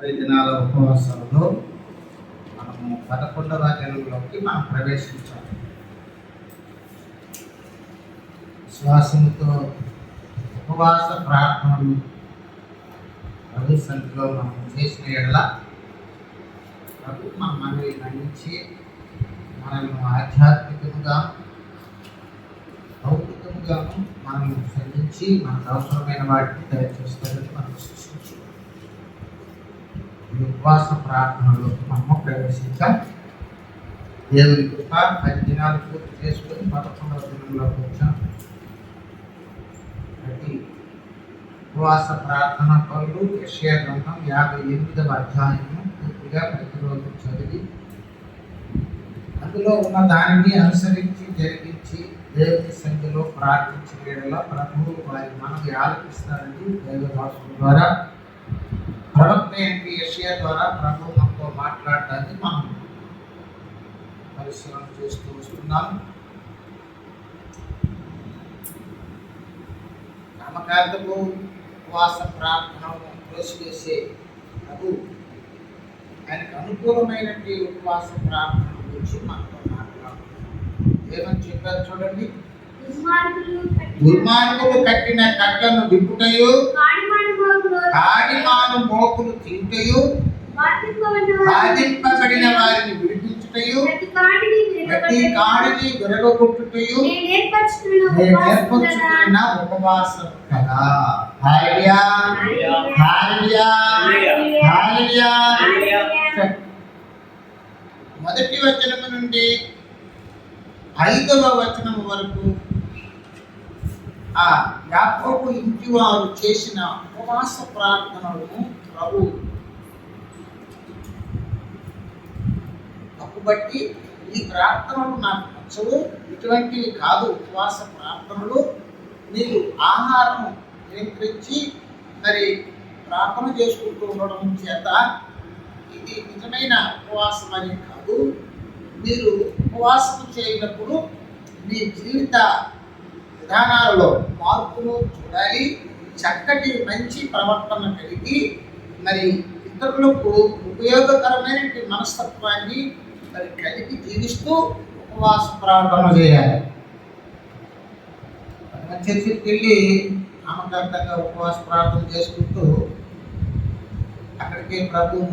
30 దినాల ఉపవాసంలో మనము 11వ దినంలోకి మనం ప్రవేశించాలి. విశ్వాసంతో ఉపవాస ప్రార్థనలు ప్రభు సన్నిధిలో మనం చేసిన ఎడల ప్రభు మనల్ని మన్నించి మనల్ని ఆధ్యాత్మికంగా భౌతికంగాను మనల్ని సంధించి మనకు అవసరమైన వాటిని దయచేస్తారని మనం సృష్టించాం. ఈ ఉపవాస ప్రార్థనలో మనము ప్రవేశించాం. దేవుని కృప 10 దినాలు పూర్తి చేసుకొని 11వ దినంలోకి వచ్చాం. ప్రతి ఉపవాస ప్రార్థన పనులు యెషయా గ్రంథం 58వ అధ్యాయము పూర్తిగా ప్రతిరోజు చదివి అందులో ఉన్న దానిని అనుసరించి జరిగించి దేవుని సన్నిధిలో ప్రార్థించిన యెడల ప్రభువు వారి మనవి ఆలపిస్తారని దైవదాసుల ద్వారా ప్రవక్త అయిన యెషయా ద్వారా ప్రభువు మనతో మాట్లాడటాన్ని మనం పరిశీలన చేస్తూ వస్తున్నాం. నామకార్థము ఉపవాస ప్రార్థనను ప్రోత్సహించే ప్రభు ఆయనకు అనుకూలమైనటువంటి ఉపవాస ప్రార్థన గురించి మనతో మాట్లాడుతున్నాం. ఏమని చెప్పారు చూడండి. దుర్మార్గులు కట్టిన కట్లను విప్పుటయు కాడిమాను మోకులు తింటయు బాధింపబడిన వారిని విడిపించుటయు ప్రతి కాడిని విరగొట్టుటయు నేర్పరుచుకున్న ఉపవాసం కదా. హల్లెలూయా హల్లెలూయా హల్లెలూయా. మొదటి వచనము నుండి 5వ వచనం వరకు ఆ యాకోబు ఇంటి వారు చేసిన ఉపవాస ప్రార్థనలను ప్రభు తప్పుబట్టి ఈ ప్రార్థనలు నాకు నచ్చవు, ఇటువంటివి కాదు ఉపవాస ప్రార్థనలు, మీరు ఆహారం నియంత్రించి మరి ప్రార్థన చేసుకుంటూ ఉండడం చేత ఇది నిజమైన ఉపవాసం అని కాదు. మీరు ఉపవాసం చేయనప్పుడు మీ జీవిత విధానాలలో మార్పును చూడాలి. చక్కటి మంచి ప్రవర్తన కలిగి మరి ఇతరులకు ఉపయోగకరమైన మనస్తత్వాన్ని మరి కలిగి జీవిస్తూ ఉపవాస ప్రార్థన చేయాలి. చర్చికి వెళ్ళి నామకార్థంగా ఉపవాస ప్రార్థన చేసుకుంటూ అక్కడికి ప్రభువు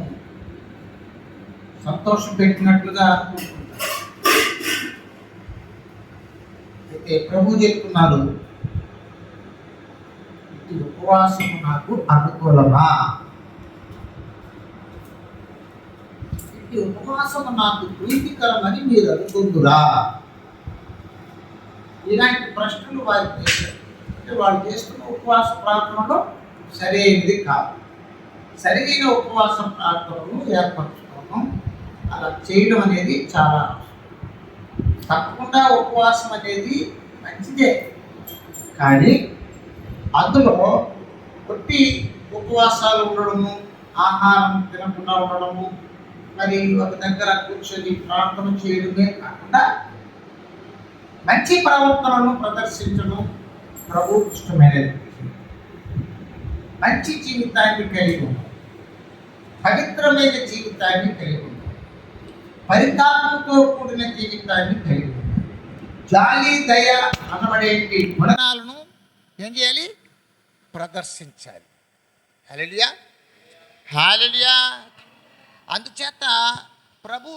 సంతోషం పెట్టినట్లుగా అనుకుంటున్నారు. అయితే ప్రభు చెప్తున్నారు, ఈ ఉపవాసము నాకు అనుకూలమా, ఈ ఉపవాసము నాకు ప్రీతికరమని మీరు అనుకుందురా? ఇలాంటి ప్రశ్నలు వారికి చేశారు. అంటే వాళ్ళు చేస్తున్న ఉపవాస ప్రార్థనలో సరైనది కాదు. సరైన ఉపవాస ప్రార్థనలు ఏర్పరచుకోవడం, అలా చేయడం అనేది చాలా తప్పకుండా ఉపవాసం అనేది మంచిదే. కానీ అందులో కొట్టి ఉపవాసాలు ఉండడము, ఆహారం తినకుండా ఉండడము, మరి ఒక దగ్గర కూర్చొని ప్రార్థన చేయడమే కాకుండా మంచి ప్రవర్తనను ప్రదర్శించడం ప్రభు ఇష్టమైనది. మంచి జీవితాన్ని కలిగి ఉంటాం, పవిత్రమైన జీవితాన్ని కలిగి ఉంటాం, పరితాపంతో కూడిన జీవితాన్ని కలిగి ఉంటాం. జాలి దయ అనబడే గుణాలను ఏం చేయాలి? ప్రదర్శించాలి. హల్లెలూయా హల్లెలూయా. అందుచేత ప్రభు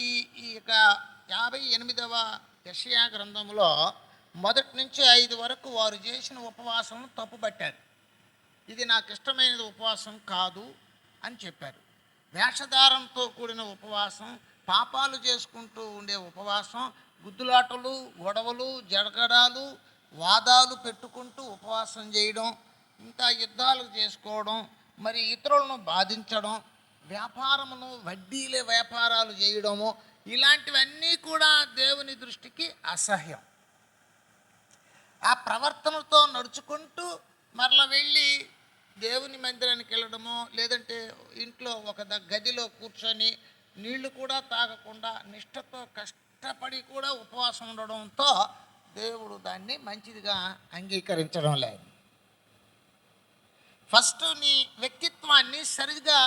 ఈ యొక్క 58వ యెషయా గ్రంథంలో 1 నుంచి 5 వరకు వారు చేసిన ఉపవాసం తప్పుపట్టారు. ఇది నాకు ఇష్టమైనది ఉపవాసం కాదు అని చెప్పారు. వేషధారంతో కూడిన ఉపవాసం, పాపాలు చేసుకుంటూ ఉండే ఉపవాసం, గుద్దులాటలు, గొడవలు, జడగడాలు, వాదాలు పెట్టుకుంటూ ఉపవాసం చేయడం, ఇంకా యుద్ధాలు చేసుకోవడం, మరి ఇతరులను బాధించడం, వ్యాపారమును వడ్డీల వ్యాపారాలు చేయడము, ఇలాంటివన్నీ కూడా దేవుని దృష్టికి అసహ్యం. ఆ ప్రవర్తనతో నడుచుకుంటూ మరలా వెళ్ళి దేవుని మందిరానికి వెళ్ళడమో, లేదంటే ఇంట్లో ఒక గదిలో కూర్చొని నీళ్లు కూడా తాగకుండా నిష్ఠతో కష్టపడి కూడా ఉపవాసం ఉండడంతో దేవుడు దాన్ని మంచిదిగా అంగీకరించడం లేదు. ఫస్ట్ నీ వ్యక్తిత్వాన్ని సరిగా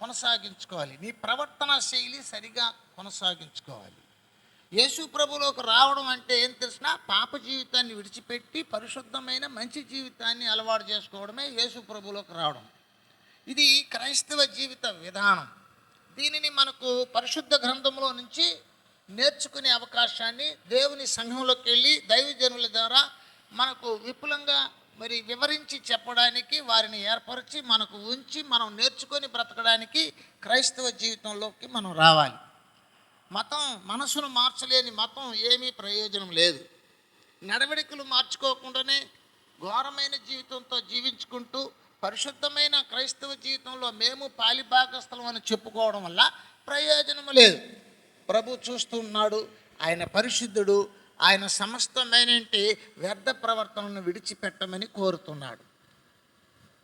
కొనసాగించుకోవాలి, నీ ప్రవర్తన శైలి సరిగా కొనసాగించుకోవాలి. యేసు ప్రభువులోకి రావడం అంటే ఏం తెలిసినా పాప జీవితాన్ని విడిచిపెట్టి పరిశుద్ధమైన మంచి జీవితాన్ని అలవాటు చేసుకోవడమే యేసు ప్రభువులోకి రావడం. ఇది క్రైస్తవ జీవిత విధానం. దీనిని మనకు పరిశుద్ధ గ్రంథంలో నుంచి నేర్చుకునే అవకాశాన్ని దేవుని సంఘంలోకి వెళ్ళి దైవజనుల ద్వారా మనకు విపులంగా మరి వివరించి చెప్పడానికి, వారిని ఏర్పరిచి మనకు ఉంచి మనం నేర్చుకొని బ్రతకడానికి క్రైస్తవ జీవితంలోకి మనం రావాలి. మతం మనసును మార్చలేని మతం ఏమీ ప్రయోజనం లేదు. నడవడికలు మార్చుకోకుండానే ఘోరమైన జీవితంతో జీవించుకుంటూ పరిశుద్ధమైన క్రైస్తవ జీవితంలో మేము పాలిభాగస్థలం అని చెప్పుకోవడం వల్ల ప్రయోజనం లేదు. ప్రభు చూస్తున్నాడు, ఆయన పరిశుద్ధుడు, ఆయన సమస్తమైన వ్యర్థ ప్రవర్తనను విడిచిపెట్టమని కోరుతున్నాడు.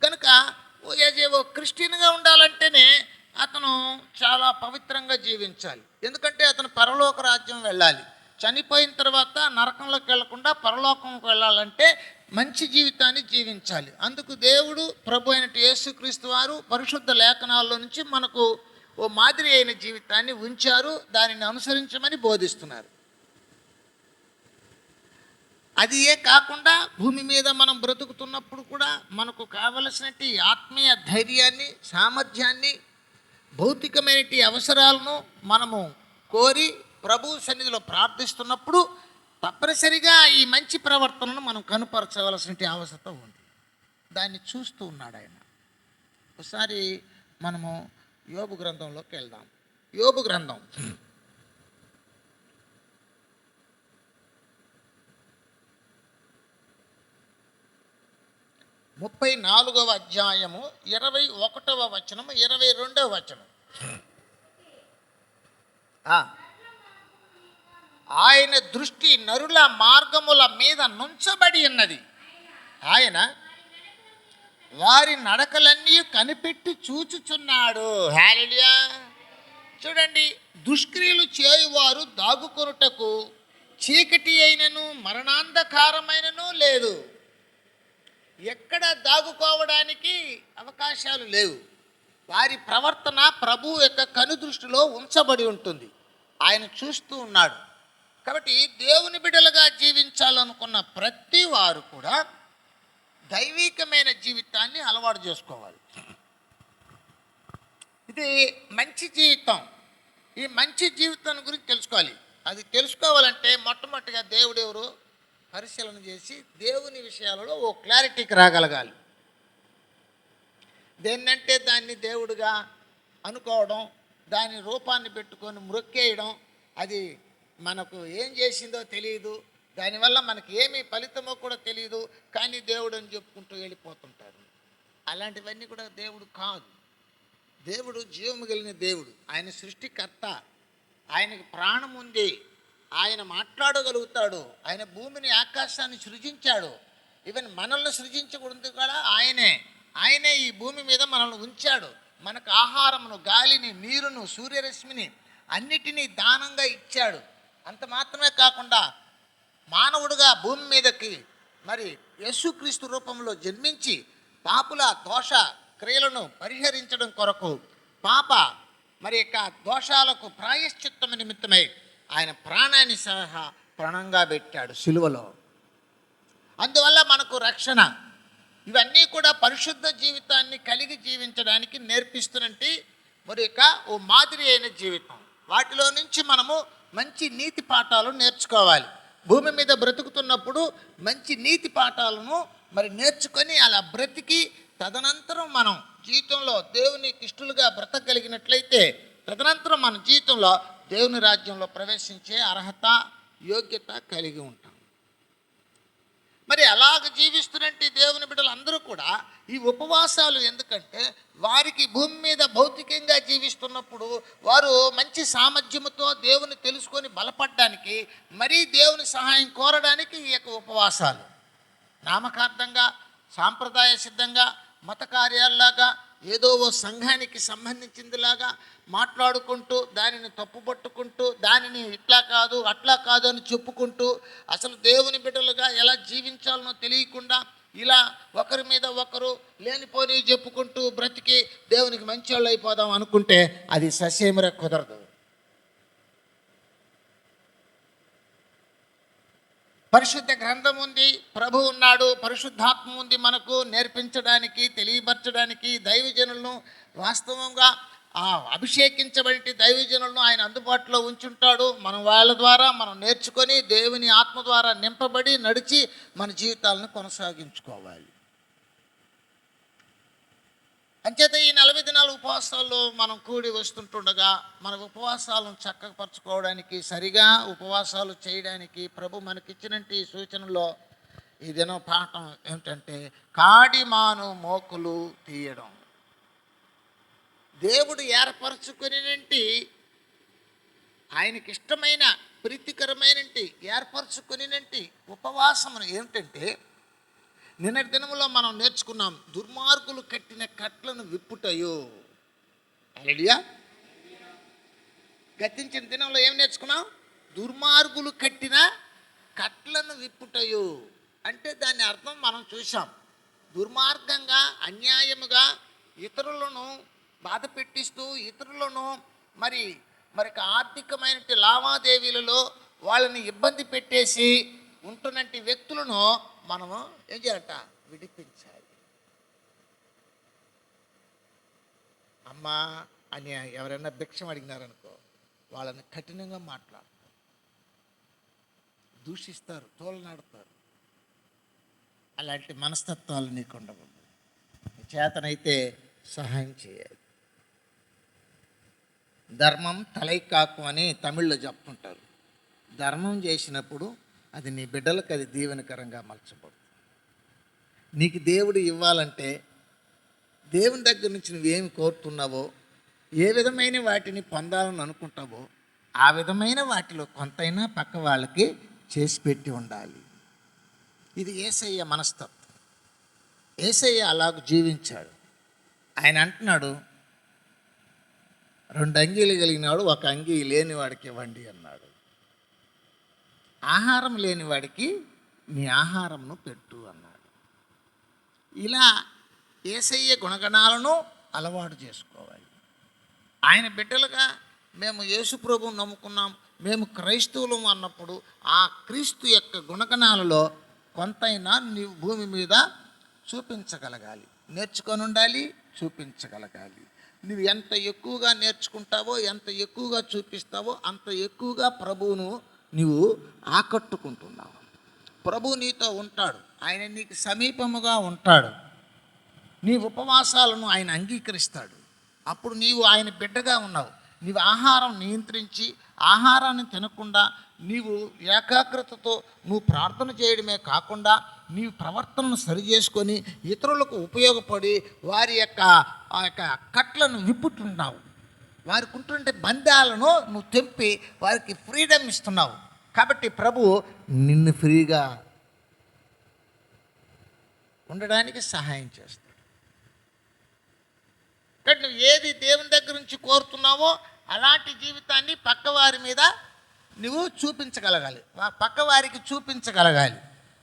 కనుక ఓ క్రిస్టియన్గా ఉండాలంటేనే అతను చాలా పవిత్రంగా జీవించాలి. ఎందుకంటే అతను పరలోక రాజ్యం వెళ్ళాలి. చనిపోయిన తర్వాత నరకంలోకి వెళ్లకుండా పరలోకంకి వెళ్ళాలంటే మంచి జీవితాన్ని జీవించాలి. అందుకు దేవుడు ప్రభు అయిన యేసుక్రీస్తు వారు పరిశుద్ధ లేఖనాల్లో నుంచి మనకు ఓ మాదిరి అయిన జీవితాన్ని ఉంచారు. దానిని అనుసరించమని బోధిస్తున్నారు. అది కాకుండా భూమి మీద మనం బ్రతుకుతున్నప్పుడు కూడా మనకు కావలసినటువంటి ఆత్మీయ ధైర్యాన్ని, సామర్థ్యాన్ని, భౌతికమైన అవసరాలను మనము కోరి ప్రభు సన్నిధిలో ప్రార్థిస్తున్నప్పుడు తప్పనిసరిగా ఈ మంచి ప్రవర్తనను మనం కనుపరచవలసిన అవసరం ఉంది. దాన్ని చూస్తూ ఉన్నాడు ఆయన. ఒకసారి మనము యోబు గ్రంథంలోకి వెళ్దాం. యోబు గ్రంథం 34వ అధ్యాయము 21వ వచనము 22వ వచనం. ఆయన దృష్టి నరుల మార్గముల మీద నుంచబడి ఉన్నది. ఆయన వారి నడకలన్నీ కనిపెట్టి చూచుచున్నాడు. హల్లెలూయా. చూడండి, దుష్క్రియలు చేయువారు దాగుకొనుటకు చీకటి అయినను మరణాంధకారమైనను లేదు. ఎక్కడ దాగుకోవడానికి అవకాశాలు లేవు. వారి ప్రవర్తన ప్రభు యొక్క కనుదృష్టిలో ఉంచబడి ఉంటుంది. ఆయన చూస్తూ ఉన్నాడు. కాబట్టి దేవుని బిడ్డలుగా జీవించాలనుకున్న ప్రతి వారు కూడా దైవికమైన జీవితాన్ని అలవాటు చేసుకోవాలి. ఇది మంచి జీవితం. ఈ మంచి జీవితం గురించి తెలుసుకోవాలి. అది తెలుసుకోవాలంటే మొట్టమొదటిగా దేవుడు ఎవరు పరిశీలన చేసి దేవుని విషయాలలో ఓ క్లారిటీకి రాగలగాలి. దేన్నంటే దాన్ని దేవుడుగా అనుకోవడం, దాని రూపాన్ని పెట్టుకొని మ్రొక్కేయడం, అది మనకు ఏం చేసిందో తెలియదు, దానివల్ల మనకి ఏమి ఫలితమో కూడా తెలియదు, కానీ దేవుడు అని చెప్పుకుంటూ వెళ్ళిపోతుంటాడు. అలాంటివన్నీ కూడా దేవుడు కాదు. దేవుడు జీవము కలిగిన దేవుడు. ఆయన సృష్టికర్త. ఆయనకి ప్రాణం ఉంది. ఆయన మాట్లాడగలుగుతాడు. ఆయన భూమిని ఆకాశాన్ని సృజించాడు. ఈవెన్ మనల్ని సృజించకూడదు కూడా ఆయనే ఈ భూమి మీద మనల్ని ఉంచాడు. మనకు ఆహారమును, గాలిని, నీరును, సూర్యరశ్మిని అన్నిటినీ దానంగా ఇచ్చాడు. అంత మాత్రమే కాకుండా మానవుడుగా భూమి మీదకి మరి యేసుక్రీస్తు రూపంలో జన్మించి పాపుల దోష క్రియలను పరిహరించడం కొరకు, పాప మరి యొక్క దోషాలకు ప్రాయశ్చిత్తము నిమిత్తమై ఆయన ప్రాణాన్ని సహా ప్రాణంగా పెట్టాడు సిలువలో. అందువల్ల మనకు రక్షణ. ఇవన్నీ కూడా పరిశుద్ధ జీవితాన్ని కలిగి జీవించడానికి నేర్పిస్తున్నట్టు మరి యొక్క ఓ మాదిరి అయిన జీవితం. వాటిలో నుంచి మనము మంచి నీతి పాఠాలు నేర్చుకోవాలి. భూమి మీద బ్రతుకుతున్నప్పుడు మంచి నీతి పాఠాలను మరి నేర్చుకొని అలా బ్రతికి తదనంతరం మనం జీవితంలో దేవునికి ఇష్టలుగా బ్రతకగలిగినట్లయితే తదనంతరం మన జీవితంలో దేవుని రాజ్యంలో ప్రవేశించే అర్హత, యోగ్యత కలిగి ఉంటాం. మరి అలాగ జీవిస్తున్నట్టు దేవుని బిడ్డలు అందరూ కూడా ఈ ఉపవాసాలు ఎందుకంటే వారికి భూమి మీద భౌతికంగా జీవిస్తున్నప్పుడు వారు మంచి సామర్థ్యముతో దేవుని తెలుసుకొని బలపడడానికి, మరీ దేవుని సహాయం కోరడానికి ఈ యొక్క ఉపవాసాలు. నామకార్థంగా, సాంప్రదాయ సిద్ధంగా, మత కార్యాల్లాగా, ఏదో ఓ సంఘానికి సంబంధించిందిలాగా మాట్లాడుకుంటూ, దానిని తప్పుపట్టుకుంటూ, దానిని ఇట్లా కాదు అట్లా కాదు అని చెప్పుకుంటూ, అసలు దేవుని బిడ్డలుగా ఎలా జీవించాలనో తెలియకుండా ఇలా ఒకరి మీద ఒకరు లేనిపోని చెప్పుకుంటూ బ్రతికి దేవునికి మంచి వాళ్ళు అయిపోదాం అనుకుంటే అది ససేమిరా కుదరదు. పరిశుద్ధ గ్రంథం ఉంది, ప్రభు ఉన్నాడు, పరిశుద్ధాత్మ ఉంది మనకు నేర్పించడానికి, తెలియపరచడానికి. దైవజనులను వాస్తవంగా అభిషేకించబడి దైవజనులను ఆయన అందుబాటులో ఉంచుంటాడు. మనం వాళ్ళ ద్వారా మనం నేర్చుకొని దేవుని ఆత్మ ద్వారా నింపబడి నడిచి మన జీవితాలను కొనసాగించుకోవాలి. అంచేత ఈ 40 దినాల ఉపవాసాల్లో మనం కూడి వస్తుంటుండగా మన ఉపవాసాలను చక్కపరచుకోవడానికి, సరిగా ఉపవాసాలు చేయడానికి ప్రభు మనకిచ్చినట్టు ఈ సూచనలో ఈ దినం పాఠం ఏమిటంటే కాడిమాను మోకులు తీయడం. దేవుడు ఏర్పరచుకునేంటి ఆయనకి ఇష్టమైన ప్రీతికరమైనటి ఏర్పరచుకునేంటి ఉపవాసమును ఏమిటంటే నిన్నటి దినంలో మనం నేర్చుకున్నాం, దుర్మార్గులు కట్టిన కట్లను విప్పుటయో. అలెలుయా. గతించిన దినంలో ఏం నేర్చుకున్నాం? దుర్మార్గులు కట్టిన కట్లను విప్పుటయో అంటే దాని అర్థం మనం చూసాం. దుర్మార్గంగా అన్యాయముగా ఇతరులను బాధ పెట్టిస్తూ ఇతరులను మరి ఆర్థికమైన లావాదేవీలలో వాళ్ళని ఇబ్బంది పెట్టేసి ఉంటున్నట్టి వ్యక్తులను మనము ఏం చేయాలట? విడిపించాలి. అమ్మా అని ఎవరైనా భిక్షం అడిగినారనుకో వాళ్ళని కఠినంగా మాట్లాడతారు, దూషిస్తారు, తోలనాడతారు. అలాంటి మనస్తత్వాలు నీకు ఉండకూడదు. చేతనైతే సహాయం చేయాలి. ధర్మం తలైకాకు అని తమిళ్లో చెప్తుంటారు. ధర్మం చేసినప్పుడు అది నీ బిడ్డలకు అది దీవెనకరంగా మలచబడుతుంది. నీకు దేవుడు ఇవ్వాలంటే దేవుని దగ్గర నుంచి నువ్వేమి కోరుతున్నావో, ఏ విధమైన వాటిని పొందాలని అనుకుంటావో ఆ విధమైన వాటిలో కొంతైనా పక్క వాళ్ళకి చేసి పెట్టి ఉండాలి. ఇది యేసయ్య మనస్తత్వం. యేసయ్య అలాగ జీవించాడు. ఆయన అంటున్నాడు, 2 అంగీలు కలిగినవాడు 1 అంగీ లేనివాడికి ఇవ్వండి అన్నాడు. ఆహారం లేనివాడికి నీ ఆహారంను పెట్టు అన్నాడు. ఇలా యేసయ్య గుణగణాలను అలవాటు చేసుకోవాలి. ఆయన బిడ్డలుగా మేము యేసు ప్రభువును నమ్ముకున్నాం, మేము క్రైస్తవులం అన్నప్పుడు ఆ క్రీస్తు యొక్క గుణగణాలలో కొంతైనా నీవు భూమి మీద చూపించగలగాలి, నేర్చుకొని ఉండాలి, చూపించగలగాలి. నువ్వు ఎంత ఎక్కువగా నేర్చుకుంటావో, ఎంత ఎక్కువగా చూపిస్తావో అంత ఎక్కువగా ప్రభువును నువ్వు ఆకట్టుకుంటున్నావు. ప్రభు నీతో ఉంటాడు, ఆయన నీకు సమీపముగా ఉంటాడు. నీ ఉపవాసాలను ఆయన అంగీకరిస్తాడు. అప్పుడు నీవు ఆయన బిడ్డగా ఉన్నావు. నీవు ఆహారం నియంత్రించి ఆహారాన్ని తినకుండా నీవు ఏకాగ్రతతో నువ్వు ప్రార్థన చేయడమే కాకుండా నీవు ప్రవర్తనను సరిచేసుకొని ఇతరులకు ఉపయోగపడి వారి యొక్క కట్లను విప్పుతున్నావు. వారికి ఉంటుంటే బంధాలను నువ్వు తెంపి వారికి ఫ్రీడమ్ ఇస్తున్నావు. కాబట్టి ప్రభు నిన్ను ఫ్రీగా ఉండడానికి సహాయం చేస్తాడు. కాబట్టి నువ్వు ఏది దేవుని దగ్గర నుంచి కోరుతున్నావో అలాంటి జీవితాన్ని పక్కవారి మీద నువ్వు చూపించగలగాలి, పక్కవారికి చూపించగలగాలి.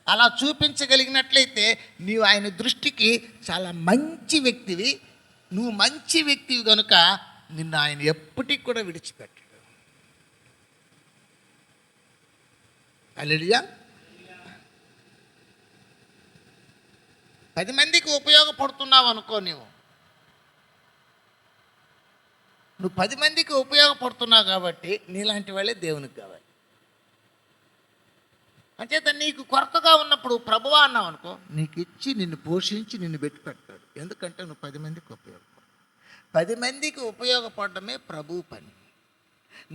అలా చూపించగలిగినట్లయితే నీవు ఆయన దృష్టికి చాలా మంచి వ్యక్తివి. నువ్వు మంచి వ్యక్తివి కనుక నిన్ను ఆయన ఎప్పటికి కూడా విడిచిపెట్టడు. హల్లెలూయా. 10 మందికి ఉపయోగపడుతున్నావు అనుకో, నువ్వు 10 మందికి ఉపయోగపడుతున్నావు కాబట్టి నీలాంటి వాళ్ళే దేవునికి కావాలి. అంచేత నీకు కొరతగా ఉన్నప్పుడు ప్రభువా అన్నావు అనుకో, నీకు ఇచ్చి నిన్ను పోషించి నిన్ను పెట్టి పెడతాడు. ఎందుకంటే నువ్వు 10 మందికి ఉపయోగపడు. 10 మందికి ఉపయోగపడమే ప్రభు పని.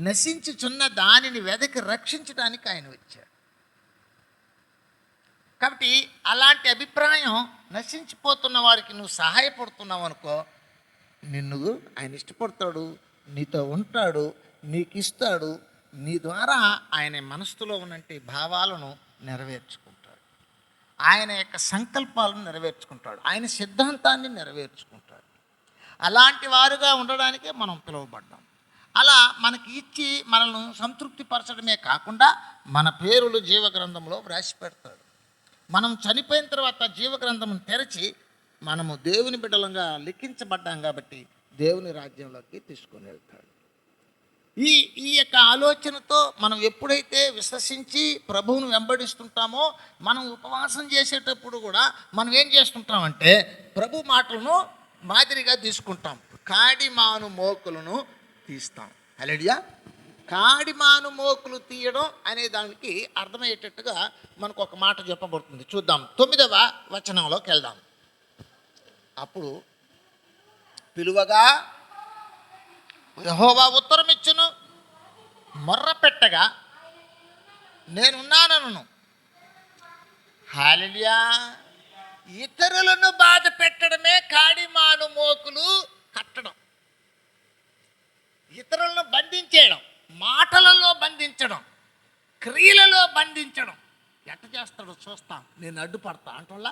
నశించుచున్న దానిని వెదకి రక్షించడానికి ఆయన వచ్చాడు. కాబట్టి అలాంటి అభిప్రాయం, నశించిపోతున్న వారికి నువ్వు సహాయపడుతున్నావు అనుకో, నిన్ను ఆయన ఇష్టపడతాడు, నీతో ఉంటాడు, నీకు ఇస్తాడు. నీ ద్వారా ఆయన మనసులో ఉన్నటువంటి భావాలను నెరవేర్చుకుంటాడు, ఆయన యొక్క సంకల్పాలను నెరవేర్చుకుంటాడు, ఆయన సిద్ధాంతాన్ని నెరవేర్చుకుంటాడు. అలాంటి వారుగా ఉండడానికే మనం పిలువబడ్డాం. అలా మనకి ఇచ్చి మనల్ని సంతృప్తిపరచడమే కాకుండా మన పేరులు జీవగ్రంథంలో వ్రాసి పెడతాడు. మనం చనిపోయిన తర్వాత జీవగ్రంథం తెరచి మనము దేవుని బిడ్డలంగా లిఖించబడ్డాం కాబట్టి దేవుని రాజ్యంలోకి తీసుకొని వెళ్తాడు. ఈ ఈ యొక్క ఆలోచనతో మనం ఎప్పుడైతే విశ్వసించి ప్రభువును వెంబడిస్తుంటామో, మనం ఉపవాసం చేసేటప్పుడు కూడా మనం ఏం చేస్తుంటామంటే ప్రభు మాటలను మాదిరిగా తీసుకుంటాం. కాడిమాను మోకులను తీస్తాం. హల్లెలూయా. కాడిమాను మోకులు తీయడం అనే దానికి అర్థమయ్యేటట్టుగా మనకు ఒక మాట చెప్పబడుతుంది. చూద్దాం, 9వ వచనంలోకి వెళ్దాం. అప్పుడు పిలువగా యెహోవా ఉత్తరమిచ్చును, మొర్ర పెట్టగా నేనున్నానను. హల్లెలూయా. ఇతరులను బాధ పెట్టడమే కాడిమాను మోకులు కట్టడం. ఇతరులను బంధించేయడం, మాటలలో బంధించడం, క్రియలలో బంధించడం. ఎట్ట చేస్తాడో చూస్తాం, నేను అడ్డుపడతా అంటోళ్ళ.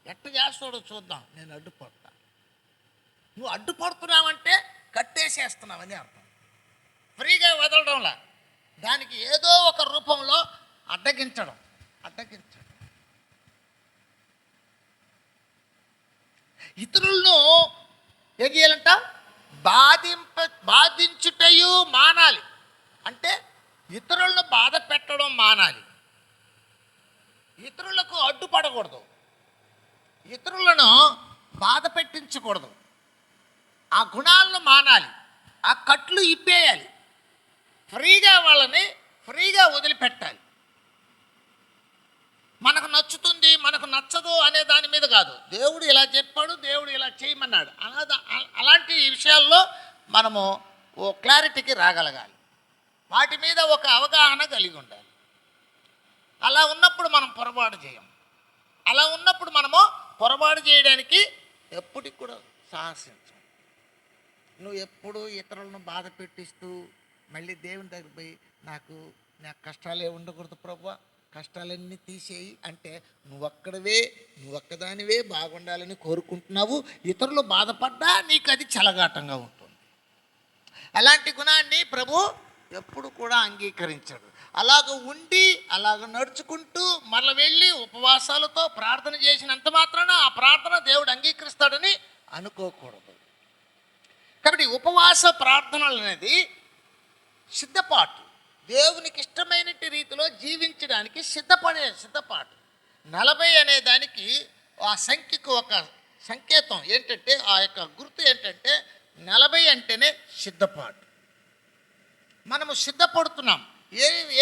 ఎట్ట చేస్తాడో చూద్దాం, నేను అడ్డుపడతా. నువ్వు అడ్డుపడుతున్నావంటే కట్టేసేస్తున్నావని అర్థం. ఫ్రీగా వదలడంలా, దానికి ఏదో ఒక రూపంలో అడ్డగించడం. ఇతరులను ఏం చేయాలంట? బాధించుటయు మానాలి. అంటే ఇతరులను బాధ పెట్టడం మానాలి. ఇతరులకు అడ్డుపడకూడదు, ఇతరులను బాధ పెట్టించకూడదు. ఆ గుణాలను మానాలి, ఆ కట్లు ఇప్పేయాలి, వాళ్ళని ఫ్రీగా వదిలిపెట్టాలి. మనకు నచ్చుతుంది, మనకు నచ్చదు అనే దాని మీద కాదు. దేవుడు ఇలా చెప్పాడు, దేవుడు ఇలా చేయమన్నాడు, అలాంటి విషయాల్లో మనము ఓ క్లారిటీకి రాగలగాలి. వాటి మీద ఒక అవగాహన కలిగి ఉండాలి. అలా ఉన్నప్పుడు మనం పొరపాటు చేయం. అలా ఉన్నప్పుడు మనము పొరపాటు చేయడానికి ఎప్పటికి కూడా సాహసించం. నువ్వు ఎప్పుడు ఇతరులను బాధ పెట్టిస్తూ మళ్ళీ దేవుని దగ్గర పోయి నాకు కష్టాలే ఉండకూడదు ప్రభువా, కష్టాలన్నీ తీసేయి అంటే నువ్వొక్కదానివే బాగుండాలని కోరుకుంటున్నావు. ఇతరులు బాధపడ్డా నీకు అది చలగాటంగా ఉంటుంది. అలాంటి గుణాన్ని ప్రభు ఎప్పుడు కూడా అంగీకరించాడు. అలాగ ఉండి అలాగ నడుచుకుంటూ మళ్ళీ వెళ్ళి ఉపవాసాలతో ప్రార్థన చేసినంత మాత్రాన ఆ ప్రార్థన దేవుడు అంగీకరిస్తాడని అనుకోకూడదు. కాబట్టి ఉపవాస ప్రార్థనలు అనేది సిద్ధపాటు, దేవునికి ఇష్టమైన రీతిలో జీవించడానికి సిద్ధపాటు. 40 అనే దానికి ఆ సంఖ్యకు ఒక సంకేతం ఏంటంటే, ఆ యొక్క గుర్తు ఏంటంటే 40 అంటేనే సిద్ధపాటు. మనము సిద్ధపడుతున్నాం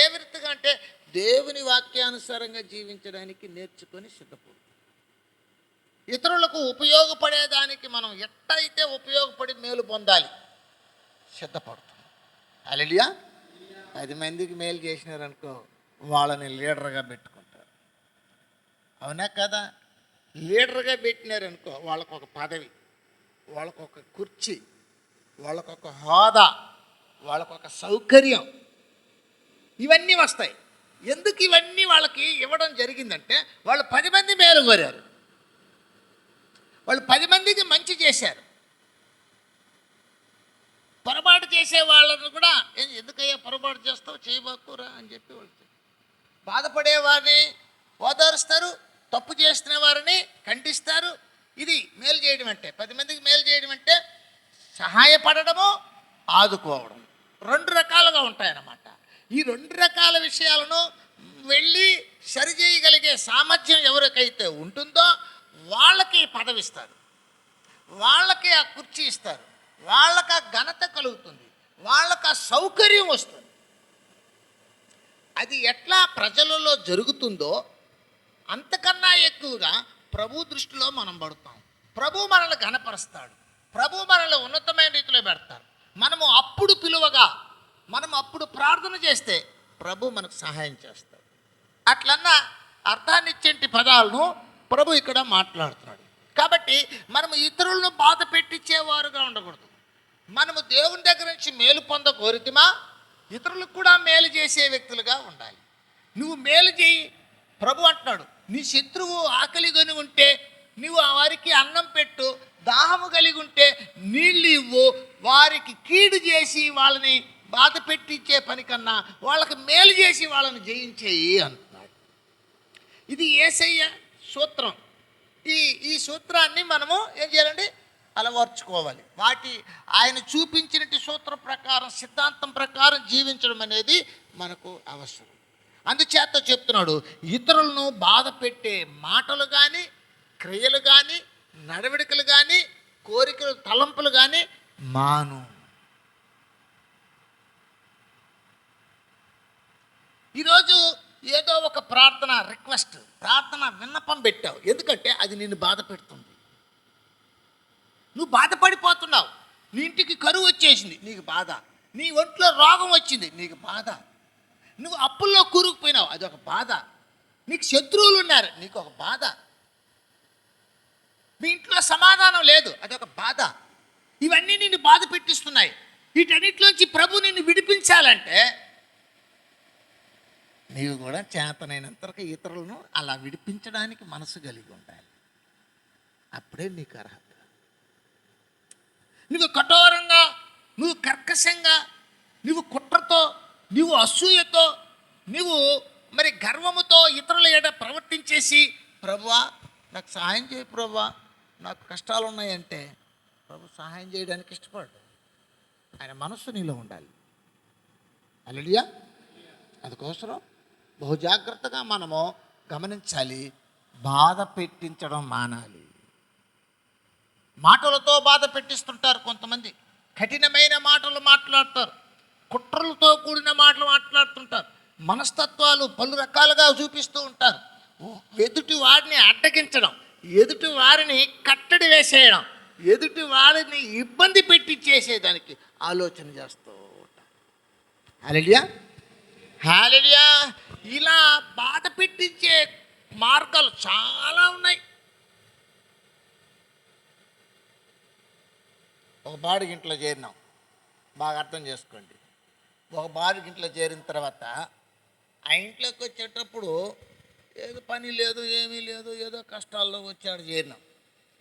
ఏ విధంగా అంటే దేవుని వాక్యానుసారంగా జీవించడానికి నేర్చుకొని సిద్ధపడుతున్నాం. ఇతరులకు ఉపయోగపడేదానికి మనం ఎట్టయితే ఉపయోగపడి మేలు పొందాలి సిద్ధపడుతున్నాం. హల్లెలూయా. 10 మందికి మేలు చేసినారనుకో, వాళ్ళని లీడర్గా పెట్టుకుంటారు. అవునా కదా? లీడర్గా పెట్టినారనుకో, వాళ్ళకొక పదవి, వాళ్ళకొక కుర్చీ, వాళ్ళకొక హోదా, వాళ్ళకొక సౌకర్యం, ఇవన్నీ వస్తాయి. ఎందుకు ఇవన్నీ వాళ్ళకి ఇవ్వడం జరిగిందంటే వాళ్ళు 10 మంది మేలు కోరారు, వాళ్ళు 10 మందికి మంచి చేశారు. పొరపాటు చేసే వాళ్ళను కూడా ఎందుకయ్యా పొరపాటు చేస్తావు, చేయబోకురా అని చెప్పి వాళ్ళు బాధపడేవారిని ఓదారుస్తారు, తప్పు చేస్తున్న వారిని ఖండిస్తారు. ఇది మేలు చేయడం అంటే, 10 మందికి మేలు చేయడం అంటే సహాయపడడము, ఆదుకోవడం. 2 రకాలుగా ఉంటాయన్నమాట. ఈ 2 రకాల విషయాలను వెళ్ళి సరిచేయగలిగే సామర్థ్యం ఎవరికైతే ఉంటుందో వాళ్ళకి పదవి ఇస్తారు, వాళ్ళకి ఆ కుర్చీ ఇస్తారు, వాళ్ళకి ఆ ఘనత కలుగుతుంది, వాళ్ళకి ఆ సౌకర్యం వస్తుంది. అది ఎట్లా ప్రజలలో జరుగుతుందో అంతకన్నా ఎక్కువగా ప్రభు దృష్టిలో మనం పడుతాం. ప్రభు మనల్ని ఘనపరుస్తాడు, ప్రభు మనల్ని ఉన్నతమైన రీతిలో పెడతారు. మనము అప్పుడు పిలువగా, మనం అప్పుడు ప్రార్థన చేస్తే ప్రభు మనకు సహాయం చేస్తాడు. అట్లన్న అర్థాన్నిచ్చేంటి పదాలను ప్రభు ఇక్కడ మాట్లాడుతున్నాడు. కాబట్టి మనము ఇతరులను బాధ పెట్టించేవారుగా ఉండకూడదు. మనము దేవుని దగ్గర నుంచి మేలు పొంద కోరితిమా, ఇతరులకు కూడా మేలు చేసే వ్యక్తులుగా ఉండాలి. నువ్వు మేలు చేయి. ప్రభు అంటున్నాడు, నీ శత్రువు ఆకలిగొని ఉంటే నువ్వు వారికి అన్నం పెట్టు, దాహము కలిగి ఉంటే నీళ్ళు ఇవ్వు. వారికి కీడు చేసి వాళ్ళని బాధ పెట్టించే పని కన్నా వాళ్ళకి మేలు చేసి వాళ్ళని జయించేయి అంటున్నాడు. ఇది యేసయ్య సూత్రం. ఈ ఈ సూత్రాన్ని మనము ఏం చేయాలండి, అలవర్చుకోవాలి. ఆయన చూపించినట్టు సూత్రం ప్రకారం, సిద్ధాంతం ప్రకారం జీవించడం అనేది మనకు అవసరం. అందుచేత చెప్తున్నాడు, ఇతరులను బాధ పెట్టే మాటలు కానీ, క్రియలు కానీ, నడవడికలు కానీ, కోరికలు, తలంపులు కానీ మాను. ఈరోజు ఏదో ఒక ప్రార్థన విన్నపం పెట్టావు, ఎందుకంటే అది నిన్ను బాధ పెడుతుంది. నువ్వు బాధపడిపోతున్నావు. నీ ఇంటికి కరువు వచ్చేసింది, నీకు బాధ. నీ ఒంట్లో రోగం వచ్చింది, నీకు బాధ. నువ్వు అప్పుల్లో కూరుకుపోయినావు, అదొక బాధ. నీకు శత్రువులు ఉన్నారు, నీకు ఒక బాధ. మీ ఇంట్లో సమాధానం లేదు, అదొక బాధ. ఇవన్నీ నిన్ను బాధ పెట్టిస్తున్నాయి. వీటన్నిటిలోంచి ప్రభు నిన్ను విడిపించాలంటే నీవు కూడా చేతనైనంతవరకు ఇతరులను అలా విడిపించడానికి మనసు కలిగి ఉండాలి. అప్పుడే నీకు అర్హత. నువ్వు కఠోరంగా, నువ్వు కర్కశంగా, నువ్వు కుట్రతో, నువ్వు అసూయతో, నువ్వు మరి గర్వముతో ఇతరుల ఎడ ప్రవర్తించేసి, ప్రభువా నాకు సహాయం చేయి, ప్రభువా నాకు కష్టాలు ఉన్నాయంటే ప్రభు సహాయం చేయడానికి ఇష్టపడు. ఆయన మనస్సు నీలో ఉండాలి. హల్లెలూయా. అందుకోసం బహు జాగ్రత్తగా మనము గమనించాలి. బాధ పెట్టించడం మానాలి. మాటలతో బాధ పెట్టిస్తుంటారు కొంతమంది. కఠినమైన మాటలు మాట్లాడతారు, కుట్రలతో కూడిన మాటలు మాట్లాడుతుంటారు, మనస్తత్వాలు పలు రకాలుగా చూపిస్తూ ఉంటారు. ఎదుటి వారిని అడ్డగించడం, ఎదుటి వారిని కట్టడి వేసేయడం, ఎదుటి వారిని ఇబ్బంది పెట్టి చేసేదానికి ఆలోచన చేస్తూ ఉంటారు. హల్లెలూయా, హల్లెలూయా. ఇలా బాధ పెట్టించే మార్గాలు చాలా ఉన్నాయి. ఒక బాడిగింట్లో చేరినాం, బాగా అర్థం చేసుకోండి. ఒక బాడిగింట్లో చేరిన తర్వాత ఆ ఇంట్లోకి వచ్చేటప్పుడు ఏదో పని లేదు, ఏమీ లేదు, ఏదో కష్టాల్లో వచ్చాడు చేరినాం.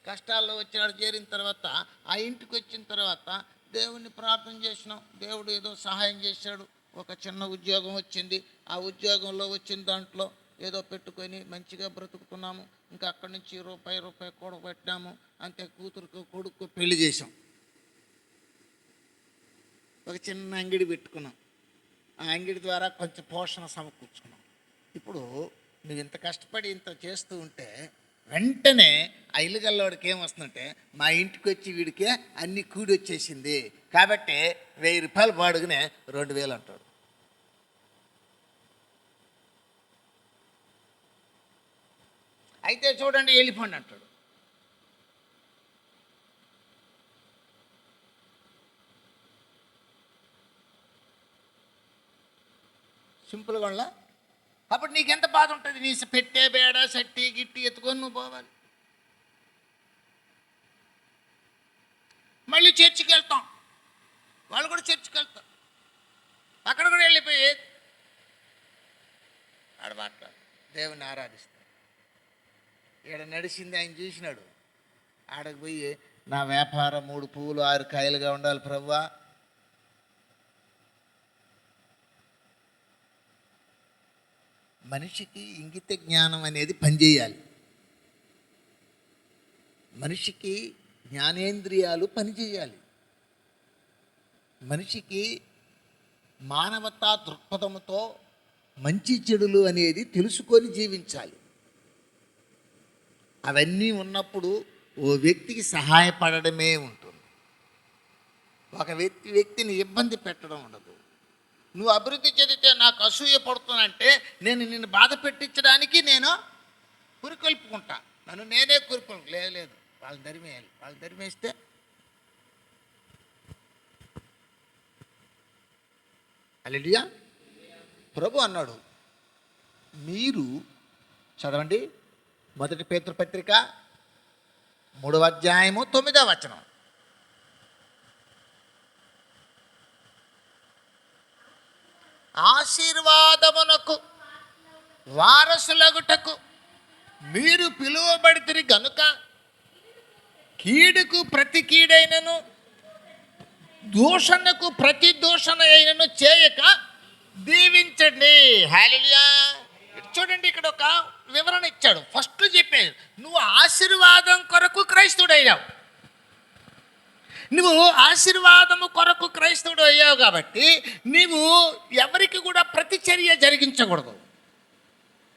కష్టాల్లో వచ్చాడు చేరిన తర్వాత ఆ ఇంటికి వచ్చిన తర్వాత దేవుణ్ణి ప్రార్థన చేసినాం. దేవుడు ఏదో సహాయం చేశాడు. ఒక చిన్న ఉద్యోగం వచ్చింది. ఆ ఉద్యోగంలో వచ్చిన దాంట్లో ఏదో పెట్టుకొని మంచిగా బ్రతుకుతున్నాము. ఇంకా అక్కడి నుంచి రూపాయి కూడబెట్టాము. అంతే, కూతురుకు కొడుకు పెళ్లి చేసాం. ఒక చిన్న అంగిడి పెట్టుకున్నాం. ఆ అంగిడి ద్వారా కొంచెం పోషణ సమకూర్చుకున్నాం. ఇప్పుడు నువ్వు ఇంత కష్టపడి ఇంత చేస్తూ ఉంటే వెంటనే ఆ ఇల్లు గల్లోడికి ఏమొస్తుందంటే, మా ఇంటికి వచ్చి వీడికి అన్ని కూడి వచ్చేసింది కాబట్టి 1000 రూపాయలు బాడుగునే 2000 అంటాడు. అయితే చూడండి వెళ్ళిపోండి అంటాడు. సింపుల్గా వాళ్ళ. అప్పుడు నీకెంత బాధ ఉంటుంది? నీ పెట్టే బేడ సట్టి గిట్టి ఎత్తుకొని నువ్వు పోవాలి. మళ్ళీ చర్చికి వెళ్తాం, వాళ్ళు కూడా చర్చికి వెళ్తాం. అక్కడ కూడా వెళ్ళిపోయి ఆడ మాట్లాడు, దేవుని ఆరాధిస్తాడు. ఈడ నడిచింది ఆయన చూసినాడు. ఆడకు పోయి నా వ్యాపారం 3 పువ్వులు 6 కాయలుగా ఉండాలి ప్రభువా. మనిషికి ఇంగిత జ్ఞానం అనేది పనిచేయాలి. మనిషికి జ్ఞానేంద్రియాలు పనిచేయాలి. మనిషికి మానవతా దృక్పథంతో మంచి చెడులు అనేది తెలుసుకొని జీవించాలి. అవన్నీ ఉన్నప్పుడు ఓ వ్యక్తికి సహాయపడడమే ఉంటుంది. ఒక వ్యక్తిని ఇబ్బంది పెట్టడం ఉండదు. నువ్వు అభివృద్ధి చెందితే నాకు అసూయ పడుతున్నంటే నేను నిన్ను బాధ పెట్టించడానికి నేను కురికొల్పుకుంటా. నన్ను నేనే లేదు, వాళ్ళని ధరిమేయాలి. వాళ్ళు ధరిమేస్తే హల్లెలూయా. ప్రభు అన్నాడు, మీరు చదవండి 1 పేతురు పత్రిక 3వ అధ్యాయము 9వ వచనం. ఆశీర్వాదమునకు వారసులగుటకు మీరు పిలువబడితిరి గనుక కీడుకు ప్రతి కీడైనను దూషణకు ప్రతి దూషణ అయినను చేయక దీవించండి. హల్లెలూయా. చూడండి, ఇక్కడ ఒక వివరణ ఇచ్చాడు. ఫస్ట్ చెప్పాడు, నువ్వు ఆశీర్వాదం కొరకు క్రైస్తవుడయ్యావు. నువ్వు ఆశీర్వాదము కొరకు క్రైస్తవుడు అయ్యావు కాబట్టి నీవు ఎవరికి కూడా ప్రతిచర్య జరిగించకూడదు.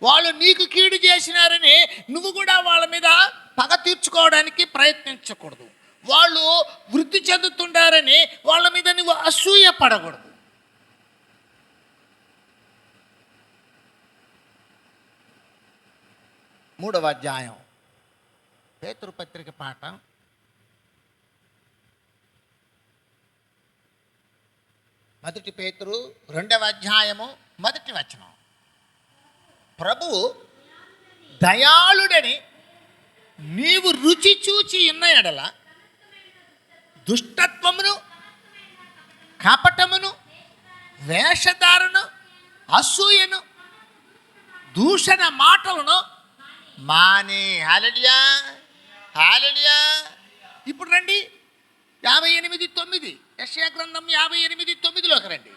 వాళ్ళు నీకు కీడు చేసినారని నువ్వు కూడా వాళ్ళ మీద పగ తీర్చుకోవడానికి ప్రయత్నించకూడదు. వాళ్ళు వృద్ధి చెందుతుండారని వాళ్ళ మీద నువ్వు అసూయ పడకూడదు. మూడవ అధ్యాయం పేతురు పత్రిక పాఠం 1 పేతురు 2వ అధ్యాయము 1వ వచనం. ప్రభువు దయాళుడని నీవు రుచి చూచి ఉన్న ఎడల దుష్టత్వమును, కపటమును, వేషధారను, అసూయను, దూషణ మాటలను మానే. హల్లెలూయా, హల్లెలూయా. ఇప్పుడు రండి 58:9, యెషయా గ్రంథం 58:9లోకి రండి.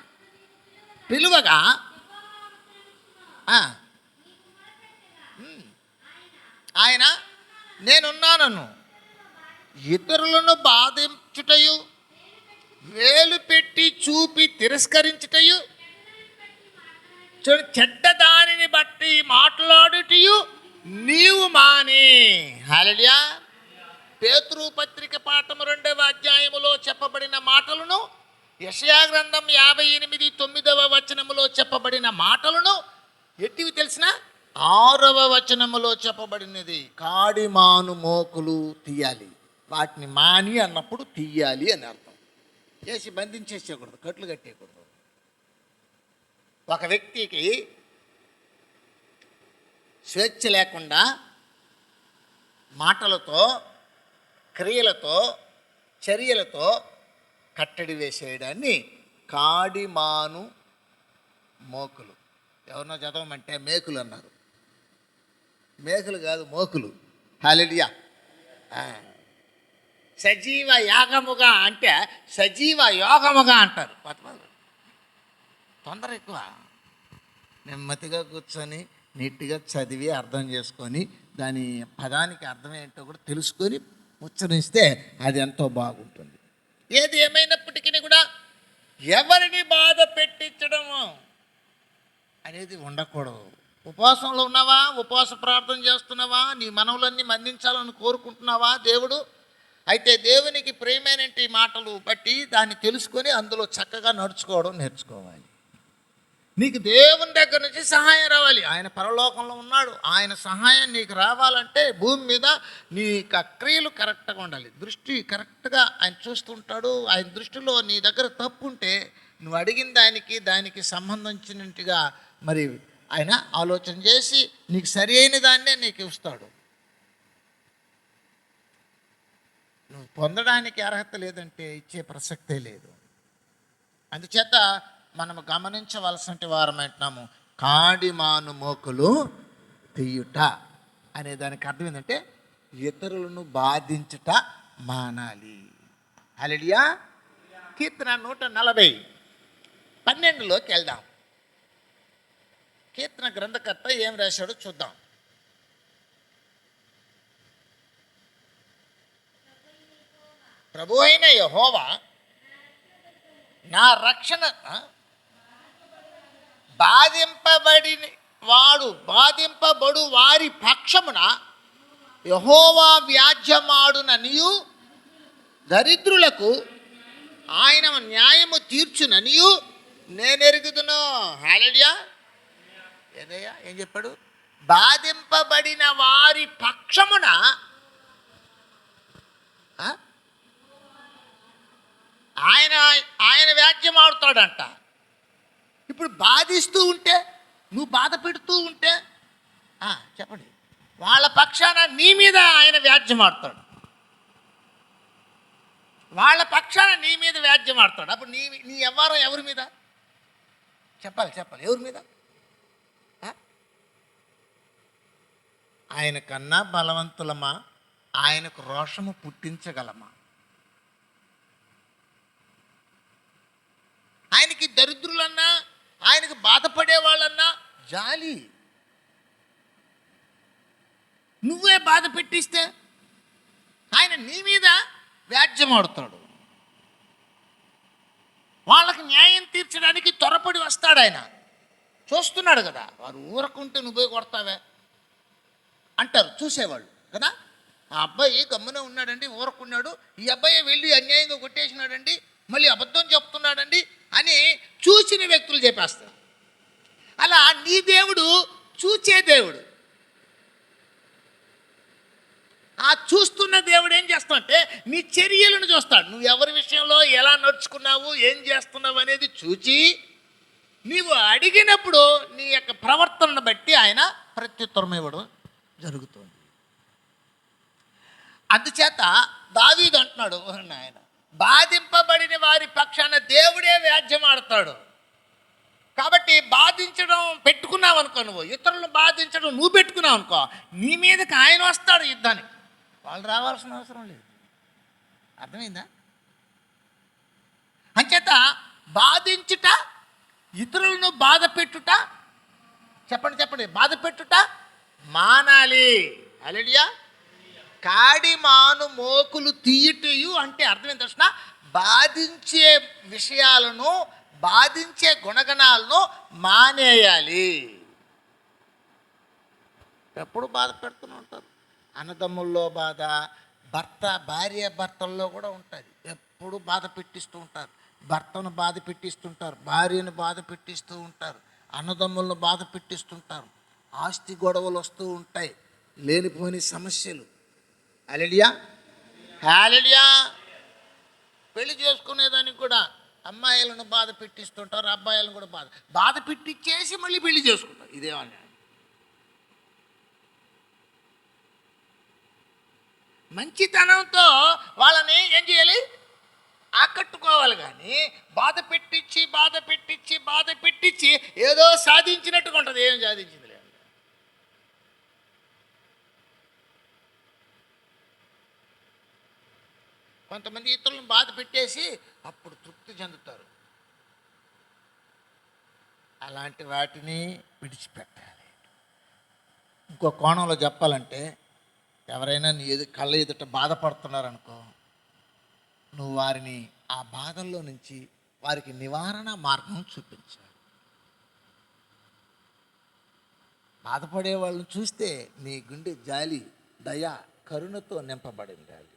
పిలువగా ఆయన నేనున్నానను ఇతరులను బాధించుటయు, వేలు పెట్టి చూపి తిరస్కరించుటయు, చెడ్డ దానిని బట్టి మాట్లాడుటయు నీవు మానే. హల్లెలూయా. పేతురు పత్రిక పాఠం 2వ అధ్యాయములో చెప్పబడిన మాటలను, యెషయా గ్రంథం 58:9 వచనములో చెప్పబడిన మాటలను ఎట్టివి తెలిసిన 6వ వచనములో చెప్పబడినది. కాడిమాను మోకులు తీయాలి. వాటిని మాని అన్నప్పుడు తీయాలి అని అర్థం. చేసి బంధించేసేయకూడదు, కట్లు కట్టేయకూడదు. ఒక వ్యక్తికి స్వేచ్ఛ లేకుండా మాటలతో, క్రియలతో, చర్యలతో కట్టడి వేసేయడాన్ని కాడిమాను మోకులు. ఎవరినో చదవమంటే మేకులు అన్నారు. మేకులు కాదు, మోకులు. హల్లెలూయా. సజీవ యాగముగా అంటే సజీవ యోగముగా అంటారు. తొందర ఎక్కువ. నెమ్మదిగా కూర్చొని నీట్గా చదివి అర్థం చేసుకొని దాని పదానికి అర్థం ఏంటో కూడా తెలుసుకొని ఉచ్చరిస్తే అది ఎంతో బాగుంటుంది. ఏది ఏమైనప్పటికీ కూడా ఎవరిని బాధ పెట్టించడము అనేది ఉండకూడదు. ఉపవాసంలో ఉన్నావా, ఉపవాస ప్రార్థన చేస్తున్నావా, నీ మనవులన్నీ మన్నించాలని కోరుకుంటున్నావా దేవుడు? అయితే దేవునికి ప్రియమైన మాటలు బట్టి దాన్ని తెలుసుకొని అందులో చక్కగా నడుచుకోవడం నేర్చుకోవాలి. నీకు దేవుని దగ్గర నుంచి సహాయం రావాలి. ఆయన పరలోకంలో ఉన్నాడు. ఆయన సహాయం నీకు రావాలంటే భూమి మీద నీ క్రియలు కరెక్ట్గా ఉండాలి. దృష్టి కరెక్ట్గా ఆయన చూస్తుంటాడు. ఆయన దృష్టిలో నీ దగ్గర తప్పు ఉంటే నువ్వు అడిగిన దానికి సంబంధించినట్టుగా మరి ఆయన ఆలోచన చేసి నీకు సరి అయిన దాన్నే నీకు ఇస్తాడు. నువ్వు పొందడానికి అర్హత లేదంటే ఇచ్చే ప్రసక్తే లేదు. అందుచేత మనము గమనించవలసిన వారమంటున్నాము. కాడిమాను మోకులు తీయుట అనే దానికి అర్థం ఏంటంటే ఇతరులను బాధించుట మానాలి. హల్లెలూయా. కీర్తన 140:12లోకి వెళ్దాం. కీర్తన గ్రంథకర్త ఏం రాశాడో చూద్దాం. ప్రభు అయిన యెహోవా నా రక్షణ, బాధింపబడు వారి పక్షమున యెహోవా వ్యాజ్యమాడుననియు, దరిద్రులకు ఆయన న్యాయము తీర్చుననియు నేనెరుగుదును. హల్లెలూయా. ఏదయ్యా ఏం చెప్పాడు? బాధింపబడిన వారి పక్షమున ఆయన వ్యాజ్యం ఆడుతాడంట. ఇప్పుడు బాధిస్తూ ఉంటే, నువ్వు బాధ పెడుతూ ఉంటే చెప్పండి, వాళ్ళ పక్షాన నీ మీద ఆయన వ్యాజ్యం ఆడతాడు. వాళ్ళ పక్షాన నీ మీద వ్యాజ్యం ఆడతాడు. అప్పుడు నీ వ్యవహారం ఎవరి మీద? చెప్పాలి ఎవరి మీద? ఆయన కన్నా బలవంతులమా? ఆయనకు రోషము పుట్టించగలమా? ఆయనకి దరిద్రులన్నా, ఆయనకు బాధపడే వాళ్ళన్నా జాలి. నువ్వే బాధ పెట్టిస్తే ఆయన నీ మీద వ్యాజ్యం ఆడుతాడు. వాళ్ళకి న్యాయం తీర్చడానికి త్వరపడి వస్తాడు ఆయన. చూస్తున్నాడు కదా, వారు ఊరకుంటే నువ్వే కొడతావే అంటారు చూసేవాళ్ళు కదా. ఆ అబ్బాయి గమ్మున ఉన్నాడండి, ఊరకున్నాడు, ఈ అబ్బాయి వెళ్ళి అన్యాయంగా కొట్టేసినాడండి, మళ్ళీ అబద్ధం చెప్తున్నాడండి అని చూసిన వ్యక్తులు చెప్పేస్తారు. అలా నీ దేవుడు చూచే దేవుడు. ఆ చూస్తున్న దేవుడు ఏం చేస్తాడంటే నీ చర్యలను చూస్తాడు. నువ్వు ఎవరి విషయంలో ఎలా నడుచుకున్నావు, ఏం చేస్తున్నావు అనేది చూచి నీవు అడిగినప్పుడు నీ యొక్క ప్రవర్తనను బట్టి ఆయన ప్రత్యుత్తరం ఇవ్వడం జరుగుతుంది. అందుచేత దావీదు అంటున్నాడు, ఆయన బాధింపబడిన వారి పక్షాన దేవుడే వ్యాజ్యం ఆడతాడు. కాబట్టి బాధించడం పెట్టుకున్నావు అనుకో, నువ్వు ఇతరులను బాధించడం నువ్వు పెట్టుకున్నావు అనుకో, నీ మీదకి ఆయన వస్తాడు యుద్ధానికి. వాళ్ళు రావాల్సిన అవసరం లేదు. అర్థమైందా? అంచేత బాధించుట, ఇతరులను బాధ పెట్టుట, చెప్పండి బాధ పెట్టుట మానాలి. హల్లెలూయా. కాడి మాను మోకులు తీయుటయు అంటే అర్థం ఏంటి తెలుసునా? బాధించే విషయాలను, బాధించే గుణగణాలను మానేయాలి. ఎప్పుడు బాధ పెడుతూనే ఉంటారు. అన్నదమ్ముల్లో బాధ, భార్య భర్తల్లో కూడా ఉంటుంది. ఎప్పుడు బాధ పెట్టిస్తూ ఉంటారు. భర్తను బాధ పెట్టిస్తుంటారు, భార్యను బాధ పెట్టిస్తూ ఉంటారు, అన్నదమ్ములను బాధ పెట్టిస్తుంటారు. ఆస్తి గొడవలు వస్తూ ఉంటాయి, లేనిపోని సమస్యలు. హల్లెలూయా, హల్లెలూయా. పెళ్లి చేసుకునేదానికి కూడా అమ్మాయిలను బాధ పెట్టిస్తుంటారు, అబ్బాయిలను కూడా బాధ పెట్టించేసి మళ్ళీ పెళ్లి చేసుకుంటారు. ఇదేమన్నా మంచితనంతో వాళ్ళని ఏం చేయాలి? ఆకట్టుకోవాలి. కానీ బాధ పెట్టించి ఏదో సాధించినట్టుగా ఉంటుంది. ఏం సాధించింది లేదు. కొంతమంది ఇతరులను బాధ పెట్టేసి అప్పుడు తృప్తి చెందుతారు. అలాంటి వాటిని విడిచిపెట్టాలి. ఇంకో కోణంలో చెప్పాలంటే, ఎవరైనా నీ కళ్ళ ఎదుట బాధపడుతున్నారనుకో, నువ్వు వారిని ఆ బాధల్లో నుంచి వారికి నివారణ మార్గం చూపించాలి. బాధపడే వాళ్ళని చూస్తే నీ గుండె జాలి, దయ, కరుణతో నింపబడి ఉండాలి.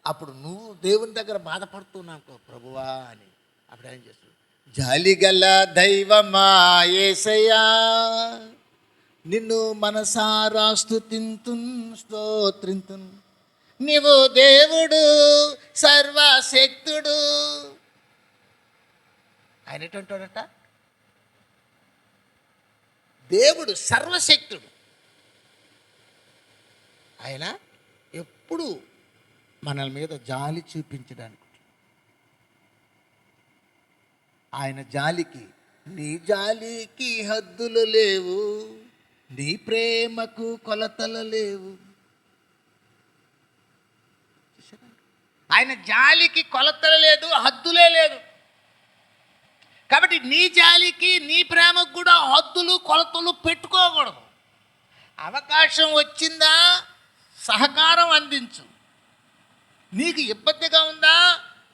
అప్పుడు నువ్వు దేవుని దగ్గర బాధపడుతున్నావు ప్రభువా అని, అప్పుడు ఏం చేస్తావు? జాలిగల దైవమా యేసయ్యా, నిన్ను మనసారా స్తుతింతున్ స్తోత్రింతున్, నీవు దేవుడు సర్వశక్తుడు. ఆయన ఎటుంటాడట? దేవుడు సర్వశక్తుడు. ఆయన ఎప్పుడు మన మీద జాలి చూపించడానికి, ఆయన జాలికి, నీ జాలికి హద్దులు లేవు, నీ ప్రేమకు కొలతలు లేవు. ఆయన జాలికి కొలతలు లేదు, హద్దులే లేదు. కాబట్టి నీ జాలికి, నీ ప్రేమకు కూడా హద్దులు, కొలతలు పెట్టుకోకూడదు. అవకాశం వచ్చిందా సహకారం అందించు. నీకు ఇబ్బందిగా ఉందా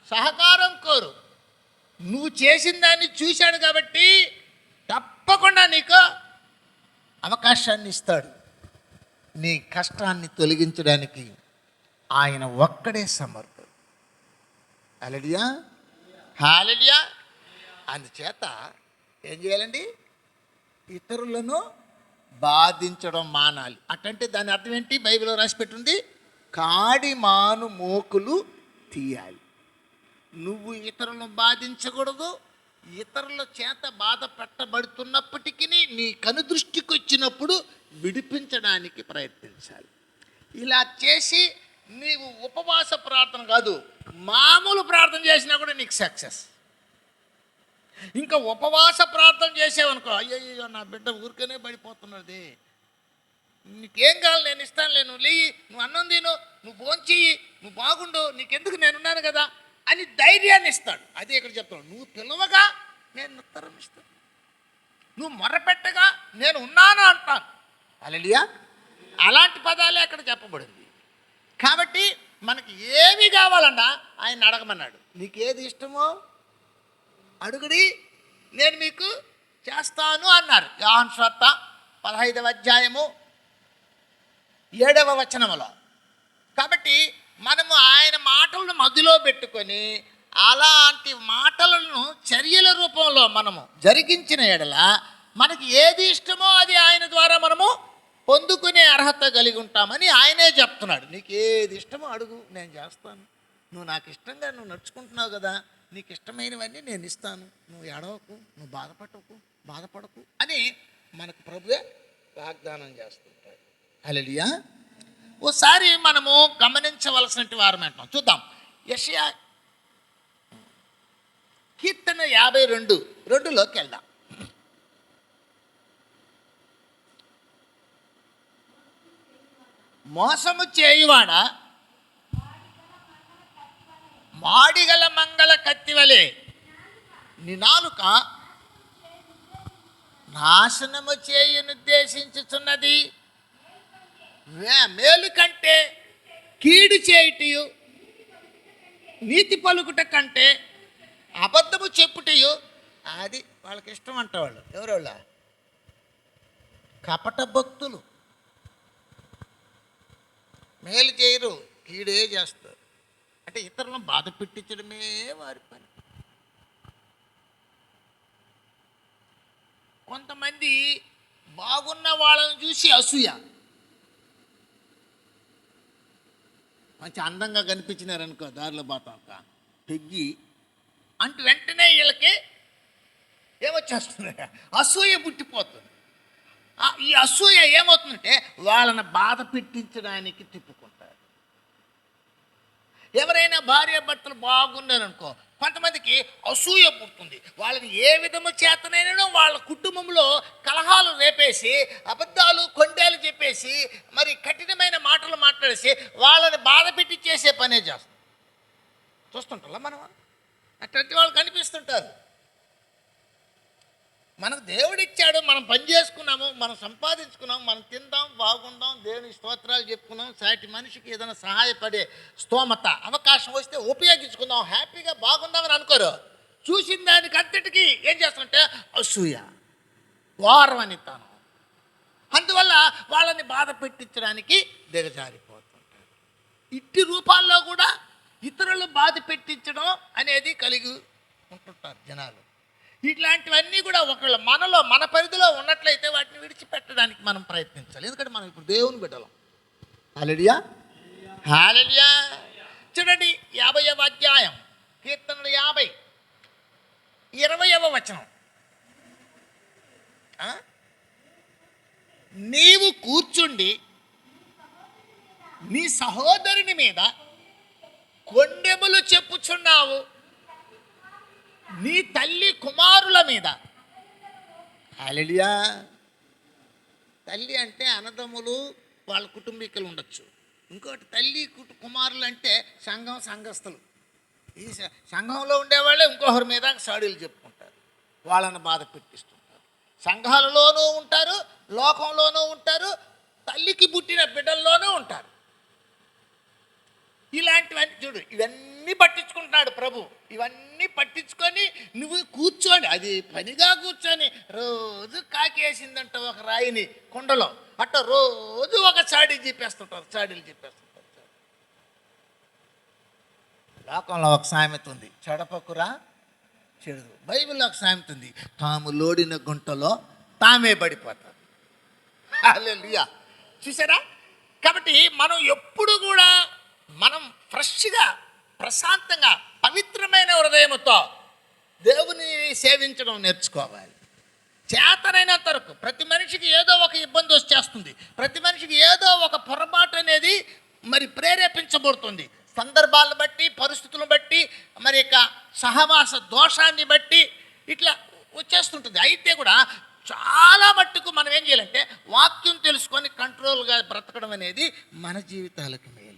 సహకారం కోరు. నువ్వు చేసిన దాన్ని చూశాడు కాబట్టి తప్పకుండా నీకు అవకాశాన్ని ఇస్తాడు. నీ కష్టాన్ని తొలగించడానికి ఆయన ఒక్కడే సమర్థుడు. హల్లెలూయా, హల్లెలూయా. అందుచేత ఏం చేయాలండి? ఇతరులను బాధించడం మానాలి. అటంటే దాని అర్థం ఏంటి? బైబిల్లో రాసి పెట్టుంది, కాడి మాను మోకులు తీయాలి. నువ్వు ఇతరులను బాధించకూడదు. ఇతరుల చేత బాధ పెట్టబడుతున్నప్పటికీ నీ కనుదృష్టికి వచ్చినప్పుడు విడిపించడానికి ప్రయత్నించాలి. ఇలా చేసి నీవు ఉపవాస ప్రార్థన కాదు, మామూలు ప్రార్థన చేసినా కూడా నీకు సక్సెస్. ఇంకా ఉపవాస ప్రార్థన చేసావనుకో, అయ్యో నా బిడ్డ ఊరికనే పడిపోతున్నది, నీకేం కావాలి నేను ఇస్తానులే, నువ్వు లేయి, నువ్వు అన్నం తిను, నువ్వు భోంచెయ్యి, నువ్వు బాగుండు, నీకెందుకు నేనున్నాను కదా అని ధైర్యాన్ని ఇస్తాడు. అదే ఇక్కడ చెప్తాను, నువ్వు పిలవగా నేను ఉత్తరం ఇస్తాను, నువ్వు మొరపెట్టగా నేను ఉన్నాను అంటాను. హల్లెలూయా, అలాంటి పదాలే అక్కడ చెప్పబడింది. కాబట్టి మనకి ఏమి కావాలన్నా ఆయన అడగమన్నాడు. నీకు ఏది ఇష్టమో అడుగుడి, నేను మీకు చేస్తాను అన్నారు. యోహాను సువార్త 15వ అధ్యాయము 7వ వచనములో. కాబట్టి మనము ఆయన మాటలను మధ్యలో పెట్టుకొని అలాంటి మాటలను చర్యల రూపంలో మనము జరిగించిన ఎడల మనకి ఏది ఇష్టమో అది ఆయన ద్వారా మనము పొందుకునే అర్హత కలిగి ఉంటామని ఆయనే చెప్తున్నాడు. నీకు ఏది ఇష్టమో అడుగు, నేను చేస్తాను. నువ్వు నాకు ఇష్టంగా నువ్వు నడుచుకుంటున్నావు కదా, నీకు ఇష్టమైనవన్నీ నేను ఇస్తాను. నువ్వు ఏడవకు, నువ్వు బాధపడకు అని మనకు ప్రభువే వాగ్దానం చేస్తుంటాడు. హల్లెలూయా. ఓసారి మనము గమనించవలసిన వారం అంటాం. చూద్దాం. యెషయా కీర్తన 52:2లోకి వెళ్దాం. మోసము చేయువాడా, మాడిగల మంగళ కత్తివలే నీ నాలుక నాశనము చేయునుద్దేశించుచున్నది. మేలు కంటే కీడు చేయుటయు, నీతి పలుకుట కంటే అబద్ధము చెప్పుటయు. అది వాళ్ళకి ఇష్టం అంట. వాళ్ళు ఎవరోళ్ళ? కపట భక్తులు. మేలు చేయరు, కీడే చేస్తారు. అంటే ఇతరులను బాధ పెట్టించడమే వారి పని. కొంతమంది బాగున్న వాళ్ళని చూసి అసూయ. మంచి అందంగా కనిపించినారనుకో, దారిలో పోతాక పెగ్గి అంటే వెంటనే వీళ్ళకి ఏమొచ్చేస్తుంది, అసూయ పుట్టిపోతుంది. ఈ అసూయ ఏమవుతుందంటే వాళ్ళని బాధ పెట్టించడానికి తిప్పుకుంటారు. ఎవరైనా భార్యాభర్తలు బాగున్నారనుకో, కొంతమందికి అసూయ పుడుతుంది. వాళ్ళని ఏ విధము చేతనైనా వాళ్ళ కుటుంబంలో కలహాలు రేపేసి, అబద్ధాలు కొండేలు చెప్పేసి, మరి కఠినమైన మాటలు మాట్లాడేసి వాళ్ళని బాధ పెట్టి చేసే పనే చేస్తాం. చూస్తుంటారా మనం? అట్లాంటి వాళ్ళు కనిపిస్తుంటారు. మనకు దేవుడిచ్చాడు, మనం పని చేసుకున్నాము, మనం సంపాదించుకున్నాం, మనం తిందాం, బాగుందాం, దేవుని స్తోత్రాలు చెప్పుకున్నాం. సాటి మనిషికి ఏదైనా సహాయపడే స్తోమత అవకాశం వస్తే ఉపయోగించుకుందాం, హ్యాపీగా బాగుందామని అనుకోరు. చూసిన దానికి అంతటికీ ఏం చేస్తుంటే అసూయ, వారవనితాను. అందువల్ల వాళ్ళని బాధ పెట్టించడానికి దిగజారిపోతుంటారు. ఇట్టి రూపాల్లో కూడా ఇతరులు బాధ పెట్టించడం అనేది కలిగి ఉంటుంటారు జనాలు. ఇట్లాంటివన్నీ కూడా ఒకవేళ మనలో మన పరిధిలో ఉన్నట్లయితే వాటిని విడిచిపెట్టడానికి మనం ప్రయత్నించాలి. ఎందుకంటే మనం ఇప్పుడు దేవుని బిడ్డలం. హల్లెలూయా, హల్లెలూయా. చూడండి 50వ అధ్యాయం కీర్తనలు 50 20వ వచనం. నీవు కూర్చుండి నీ సహోదరుని మీద కొండెములు చెప్పుచున్నావు, నీ తల్లి కుమారుల మీద. హల్లెలూయా. తల్లి అంటే అన్నదమ్ములు, వాళ్ళ కుటుంబీకులు ఉండొచ్చు. ఇంకోటి తల్లి కుమారులు అంటే సంఘస్థులు. ఈ సంఘంలో ఉండేవాళ్ళే ఇంకొకరి మీద సాడీలు చెప్పుకుంటారు, వాళ్ళని బాధ పెట్టిస్తుంటారు. సంఘాలలోనూ ఉంటారు, లోకంలోనూ ఉంటారు, తల్లికి పుట్టిన బిడ్డల్లోనూ ఉంటారు. ఇలాంటివన్నీ చూడు, ఇవన్నీ పట్టించుకుంటున్నాడు ప్రభు. ఇవన్నీ పట్టించుకొని నువ్వు కూర్చొని, అది పనిగా కూర్చొని రోజు కాకేసిందంట ఒక రాయిని కొండలో, అట్ట రోజు ఒక చాడీలు చెప్పేస్తుంటారు. లోకంలో ఒక సామెత ఉంది, చెడపకురా చెడదు. బైబిల్లో ఒక సామెత ఉంది, తాము లోడిన గుంటలో తామే పడిపోతారు. హల్లెలూయా. చూసారా? కాబట్టి మనం ఎప్పుడు కూడా మనం ఫ్రెష్గా, ప్రశాంతంగా, పవిత్రమైన హృదయంతో దేవుని సేవించడం నేర్చుకోవాలి. చేతనైనంత వరకు ప్రతి మనిషికి ఏదో ఒక ఇబ్బంది వచ్చేస్తుంది, ప్రతి మనిషికి ఏదో ఒక పొరపాటు అనేది మరి ప్రేరేపించబడుతుంది. సందర్భాలను బట్టి, పరిస్థితులను బట్టి, మరి యొక్క సహవాస దోషాన్ని బట్టి ఇట్లా వచ్చేస్తుంటుంది. అయితే కూడా చాలా మట్టుకు మనం ఏం చేయాలంటే వాక్యం తెలుసుకొని కంట్రోల్గా బ్రతకడం అనేది మన జీవితాలకు మేలు.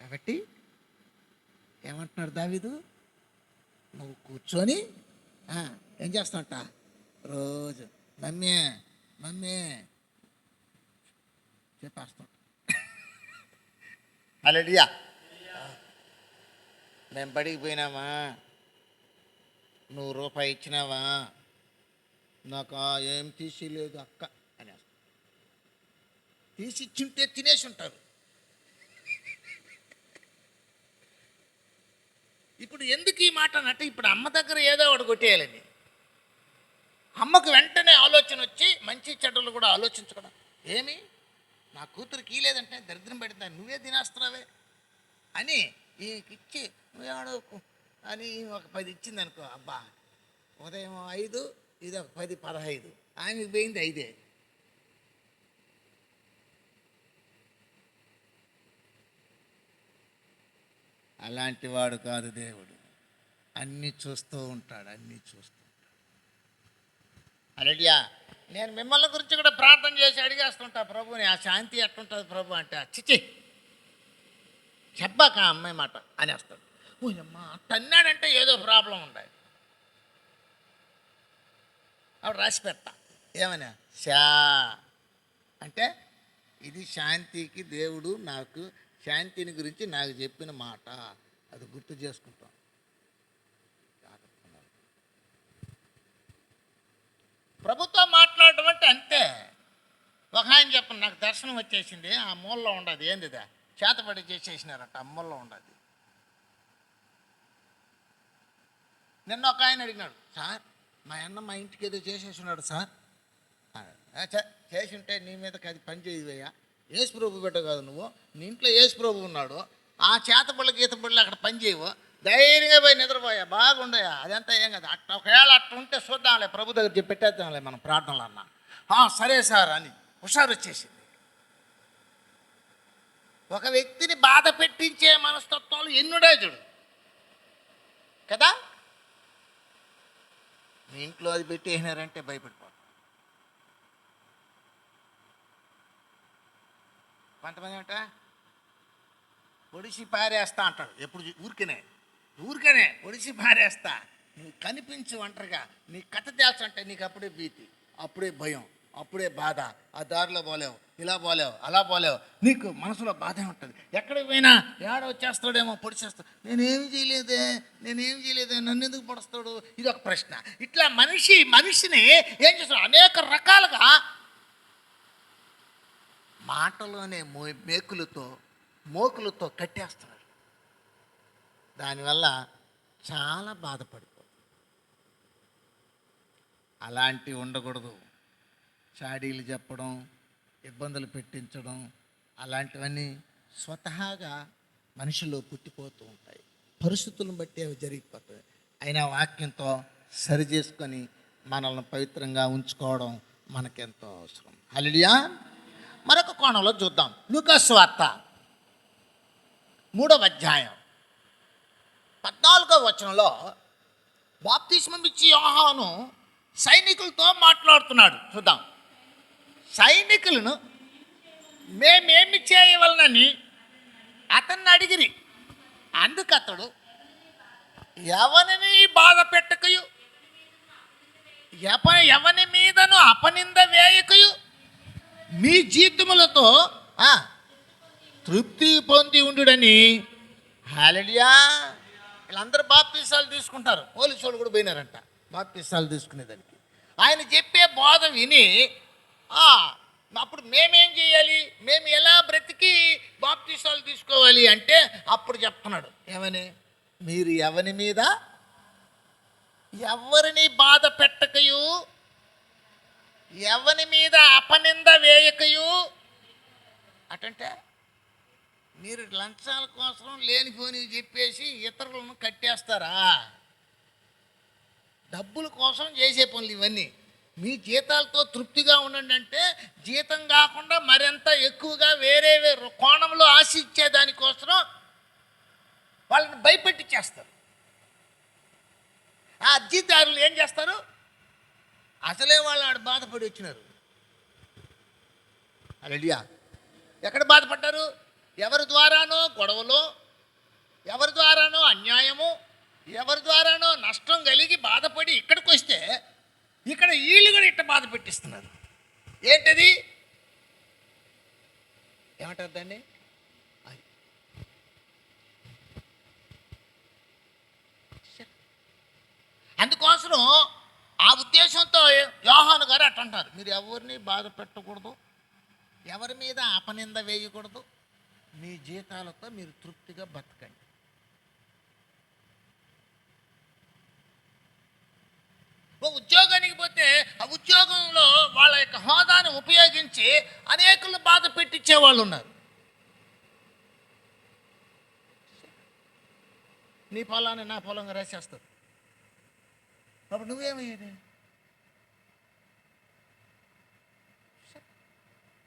కాబట్టి ఏమంటున్నాడు దావీదు, నువ్వు కూర్చొని ఏం చేస్తావంట, రోజు మమ్మీ మమ్మీ చెప్పేస్తాం. అలడియా మేము బడికి పోయినామా, నువ్వు రూపాయి ఇచ్చినావా, నాకు ఏం తీసిలేదు అక్క అని తీసి ఇచ్చింటే తినేసి ఉంటారు. ఇప్పుడు ఎందుకు ఈ మాట అంటే ఇప్పుడు అమ్మ దగ్గర ఏదో ఒకటి కొట్టేయాలని అమ్మకు వెంటనే ఆలోచన వచ్చి మంచి చెడ్డలు కూడా ఆలోచించకుండా, ఏమి నా కూతురికి లేదంటే దరిద్రం పెడతా, నువ్వే తినేస్తున్నావే అని ఇచ్చి నువ్వేమో అని ఒక 10 ఇచ్చింది అనుకో, అబ్బా ఉదయం 5 ఇది ఒక 10 15 ఆమెకు పోయింది 5. అలాంటి వాడు కాదు దేవుడు. అన్నీ చూస్తూ ఉంటాడు, అన్నీ చూస్తూ ఉంటాడు. అలడియా నేను మిమ్మల్ని గురించి కూడా ప్రార్థన చేసి అడిగేస్తుంటా ప్రభుని, ఆ శాంతి ఎట్టుంటుంది ప్రభు అంటే, చిచి చెప్పాక ఆ అమ్మాయి మాట అనేస్తాడు. ఓయమ్మా తన్నాడంటే ఏదో ప్రాబ్లం ఉండాలి. అప్పుడు రాసి పెడతా ఏమన్నా శా అంటే ఇది శాంతికి దేవుడు నాకు శాంతిని గురించి నాకు చెప్పిన మాట, అది గుర్తు చేసుకుంటాం. ప్రభుత్వం మాట్లాడడం అంటే అంతే. ఒక ఆయన చెప్పండి, నాకు దర్శనం వచ్చేసింది, ఆ మూలలో ఉండదు, ఏందిదా చేతబడి చేసేసినారట, ఆ మూలలో ఉండదు. నిన్న ఒక ఆయన అడిగినాడు, సార్ మా అన్న మా ఇంటికి ఏదో చేసేసినాడు సార్. చేసి ఉంటే నీ మీదకి అది పని చేయవయ్యా, యేసు ప్రభు బిడ్డ కాదు నువ్వు, నీ ఇంట్లో యేసు ప్రభు ఉన్నాడు, ఆ చేతబళ్ళు గీతబళ్ళు అక్కడ పని చేయవు, ధైర్యంగా పోయి నిద్రపోయా బాగుండయా, అదంతా ఏం కదా. అట్లా ఒకవేళ అట్లా ఉంటే చూద్దాంలే, ప్రభు దగ్గర చెప్పి పెట్టేద్దాంలే మనం ప్రార్థనలు అన్నా. సరే సార్ అని హుషారు వచ్చేసింది. ఒక వ్యక్తిని బాధ పెట్టించే మనస్తత్వాలు ఎన్నుడే చూడు కదా. మీ ఇంట్లో అది పెట్టేసినారంటే భయపడిపోతాం. కొంతమంది అంట ఒడిసి పారేస్తా అంటాడు, ఎప్పుడు ఊరికనే ఒడిసి పారేస్తా, నువ్వు కనిపించు ఒంటరిగా, నీ కథ తేల్చంటే నీకు అప్పుడే భీతి, అప్పుడే భయం, అప్పుడే బాధ, ఆ దారిలో పోలేవు, ఇలా పోలేవు, అలా పోలేవు, నీకు మనసులో బాధే ఉంటుంది. ఎక్కడికి పోయినా ఏడ వచ్చేస్తాడేమో పొడిచేస్తాడు, నేనేం చేయలేదే నన్ను ఎందుకు పొడుస్తాడు, ఇది ఒక ప్రశ్న. ఇట్లా మనిషిని ఏం చేస్తాడు, అనేక రకాలుగా మాటలోనే మోకులతో కట్టేస్తున్నాడు. దానివల్ల చాలా బాధపడిపోతుంది. అలాంటివి ఉండకూడదు. చాడీలు చెప్పడం, ఇబ్బందులు పెట్టించడం, అలాంటివన్నీ స్వతహాగా మనిషిలో పుట్టిపోతూ ఉంటాయి. పరిస్థితులను బట్టి అవి జరిగిపోతాయి. అయినా వాక్యంతో సరి చేసుకొని మనల్ని పవిత్రంగా ఉంచుకోవడం మనకెంతో అవసరం. హల్లెలూయా. మరొక కోణంలో చూద్దాం. లూకా సువార్త 3వ అధ్యాయం 14వ వచనంలో బాప్తిస్మం ఇచ్చి యోహాను సైనికులతో మాట్లాడుతున్నాడు. చూద్దాం. సైనికులను మేమేమి చేయవలనని అతన్ని అడిగిరి. అందుకతడు ఎవరిని బాధ పెట్టకయు ఎవని మీదను అపనింద వేయకయు మీ జీవితములతో తృప్తి పొంది ఉండుడని. హల్లెలూయా. వీళ్ళందరూ బాప్తిసాలు తీసుకుంటారు. పోలీసు వాళ్ళు కూడా పోయినారంట బాప్తిసాలు తీసుకునేదానికి. ఆయన చెప్పే బోధ విని అప్పుడు మేమేం చేయాలి, మేము ఎలా బ్రతికి బాప్తిసాలు తీసుకోవాలి అంటే అప్పుడు చెప్తున్నాడు ఏమని, మీరు ఎవరిని బాధ పెట్టకయు ఎవరి మీద అపనింద వేయకయు. అటంటే మీరు లంచాల కోసం లేనిపోని చెప్పేసి ఇతరులను కట్టేస్తారా? డబ్బుల కోసం చేసే పనులు ఇవన్నీ. మీ జీతాలతో తృప్తిగా ఉండండి అంటే జీతం కాకుండా మరింత ఎక్కువగా వేరే కోణంలో ఆశించే దానికోసం వాళ్ళని భయపెట్టించేస్తారు. ఆ అర్జీదారులు ఏం చేస్తారు, అసలే వాళ్ళు ఆడ బాధపడి వచ్చినారు. హల్లెలూయా. ఎక్కడ బాధపడ్డారు? ఎవరి ద్వారానో గొడవలో, ఎవరి ద్వారానో అన్యాయము, ఎవరి ద్వారానో నష్టం కలిగి బాధపడి ఇక్కడికి వస్తే ఇక్కడ వీళ్ళు కూడా ఇట్ట బాధ పెట్టిస్తున్నారు. ఏంటది? ఏమంటారు దాన్ని? అది. అందుకోసం ఆ ఉద్దేశంతో యోహాను గారు అట్టంటారు, మీరు ఎవరిని బాధ పెట్టకూడదు, ఎవరి మీద అపనింద వేయకూడదు, మీ జీతాలతో మీరు తృప్తిగా బతకండి. ఓ ఉద్యోగానికి పోతే ఆ ఉద్యోగంలో వాళ్ళ యొక్క హోదాను ఉపయోగించి అనేకులు బాధ పెట్టించే వాళ్ళు ఉన్నారు. నీ పొలాన్ని నా పొలంగా రాసేస్తారు. అప్పుడు నువ్వేమయ్యేది?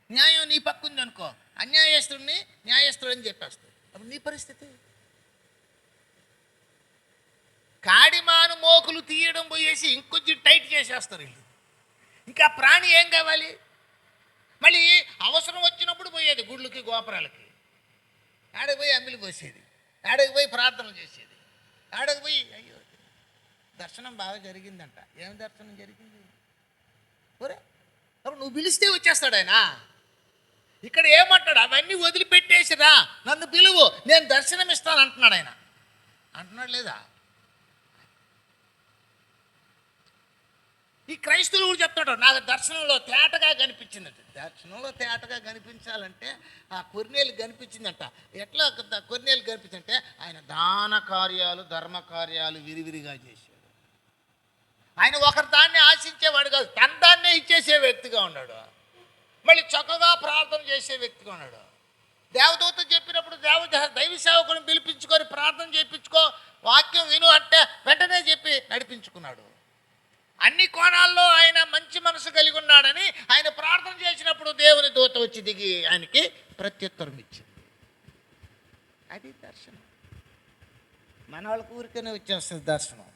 న్యాయం నీ పక్కుంది అనుకో, అన్యాయస్తుడిని న్యాయస్తుడని చెప్పేస్తాడు. అప్పుడు నీ పరిస్థితి? కాడిమాను మోకులు తీయడం పోయేసి ఇంకొంచెం టైట్ చేసేస్తారు వీళ్ళు. ఇంకా ప్రాణి ఏం కావాలి? మళ్ళీ అవసరం వచ్చినప్పుడు పోయేది గుళ్ళకి గోపురాలకి, ఆడకి పోయి అమ్మిలి పోసేది, ఆడకి పోయి ప్రార్థనలు చేసేది, ఆడకి పోయి అయ్యో దర్శనం బాగా జరిగిందంట. ఏం దర్శనం జరిగింది? ఒరే అప్పుడు నువ్వు పిలిస్తే వచ్చేస్తాడు ఆయన. ఇక్కడ ఏమంటాడు? అవన్నీ వదిలిపెట్టేసిరా, నన్ను పిలువు, నేను దర్శనం ఇస్తాను అంటున్నాడు ఆయన. అంటున్నాడు లేదా? ఈ క్రైస్తవులు కూడా చెప్తాడు, నాకు దర్శనంలో తేటగా కనిపించిందంట. దర్శనంలో తేటగా కనిపించాలంటే ఆ కొర్నేలు కనిపించిందంట. ఎట్లా కొర్నేలు కనిపించిందంటే ఆయన దాన కార్యాలు ధర్మ కార్యాలు విరివిరిగా చేశాడు. ఆయన ఒకరి దాన్ని ఆశించేవాడు కాదు, తన దాన్నే ఇచ్చేసే వ్యక్తిగా ఉన్నాడు. మళ్ళీ చక్కగా ప్రార్థన చేసే వ్యక్తిగా ఉన్నాడు. దేవదూత చెప్పినప్పుడు దైవ సేవకుని పిలిపించుకొని ప్రార్థన చేయించుకో, వాక్యం విను అంటే వెంటనే చెప్పి నడిపించుకున్నాడు. అన్ని కోణాల్లో ఆయన మంచి మనసు కలిగి ఉన్నాడని ఆయన ప్రార్థన చేసినప్పుడు దేవుని దూత వచ్చి దిగి ఆయనకి ప్రత్యుత్తరం ఇచ్చింది. అది దర్శనం. మన వాళ్ళకి ఊరికనే వచ్చేస్తుంది దర్శనం.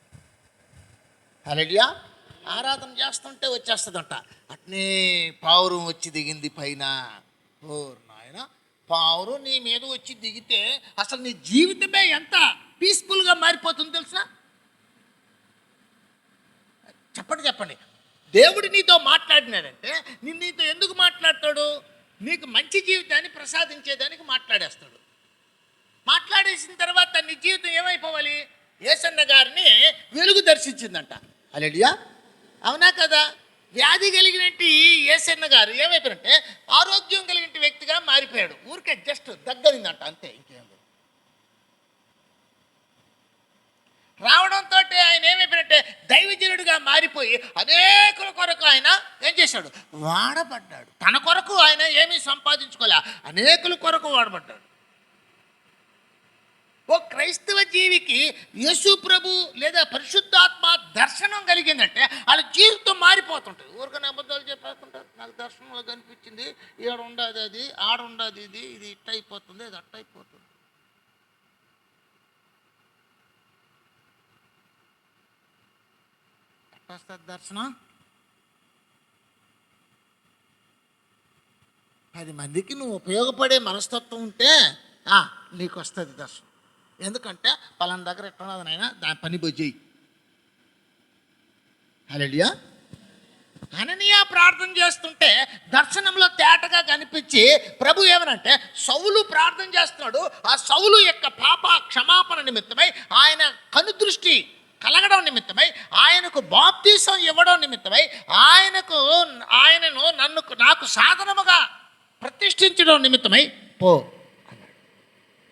హల్లెలూయా. ఆరాధన చేస్తుంటే వచ్చేస్తుందంట. అట్నే పావురం వచ్చి దిగింది పైన. ఓ నాయన, పావురం నీ మీద వచ్చి దిగితే అసలు నీ జీవితమే ఎంత పీస్ఫుల్గా మారిపోతుంది తెలుసా? చెప్పండి. దేవుడు నీతో మాట్లాడినాడంటే నీతో ఎందుకు మాట్లాడతాడు? నీకు మంచి జీవితాన్ని ప్రసాదించేదానికి మాట్లాడేస్తాడు. మాట్లాడేసిన తర్వాత నీ జీవితం ఏమైపోవాలి? యేసన్న గారిని వెలుగు దర్శించిందంట. హల్లెలూయా. అవునా కదా? వ్యాధి కలిగినట్టు యేసన్న గారు ఏమైపోయారంటే ఆరోగ్యం కలిగిన వ్యక్తిగా మారిపోయాడు. ఊరికే జస్ట్ దగ్గరిందంట, అంతే, ఇంకేం లేదు. రావడంతో ఆయన ఏమైపోయినట్టే దైవజనుడిగా మారిపోయి అనేకుల కొరకు ఆయన ఏం చేశాడు? వాడబడ్డాడు. తన కొరకు ఆయన ఏమీ సంపాదించుకోలే, అనేకుల కొరకు వాడబడ్డాడు. ఓ క్రైస్తవ జీవికి యేసు ప్రభు లేదా పరిశుద్ధాత్మ దర్శనం కలిగిందంటే వాళ్ళ జీవితం మారిపోతుంటుంది. ఊరికనే అబద్ధాలు చెప్పేస్తుంటారు. నాకు దర్శనంలో కనిపించింది, ఈడ ఉండదు అది, ఆడ ఉండదు ఇది, ఇది ఇట్ట అయిపోతుంది, ఇది అట్ట అయిపోతుంది. వస్తుంది దర్శనం? 10 మందికి నువ్వు ఉపయోగపడే మనస్తత్వం ఉంటే నీకు వస్తుంది దర్శనం. ఎందుకంటే పలానా దగ్గర ఎట్టున్నది నాయన, దాని పని పోయి చెయ్యి. హల్లెలూయా. అననీయ ప్రార్థన చేస్తుంటే దర్శనంలో తేటగా కనిపించి ప్రభు ఏమనంటే సౌలు ప్రార్థన చేస్తున్నాడు. ఆ సౌలు యొక్క పాప క్షమాపణ నిమిత్తమై, ఆయన కనుదృష్టి కలగడం నిమిత్తమై, ఆయనకు బాప్తీసం ఇవ్వడం నిమిత్తమై, ఆయనను నాకు సాధనముగా ప్రతిష్ఠించడం నిమిత్తమై పో అన్నాడు.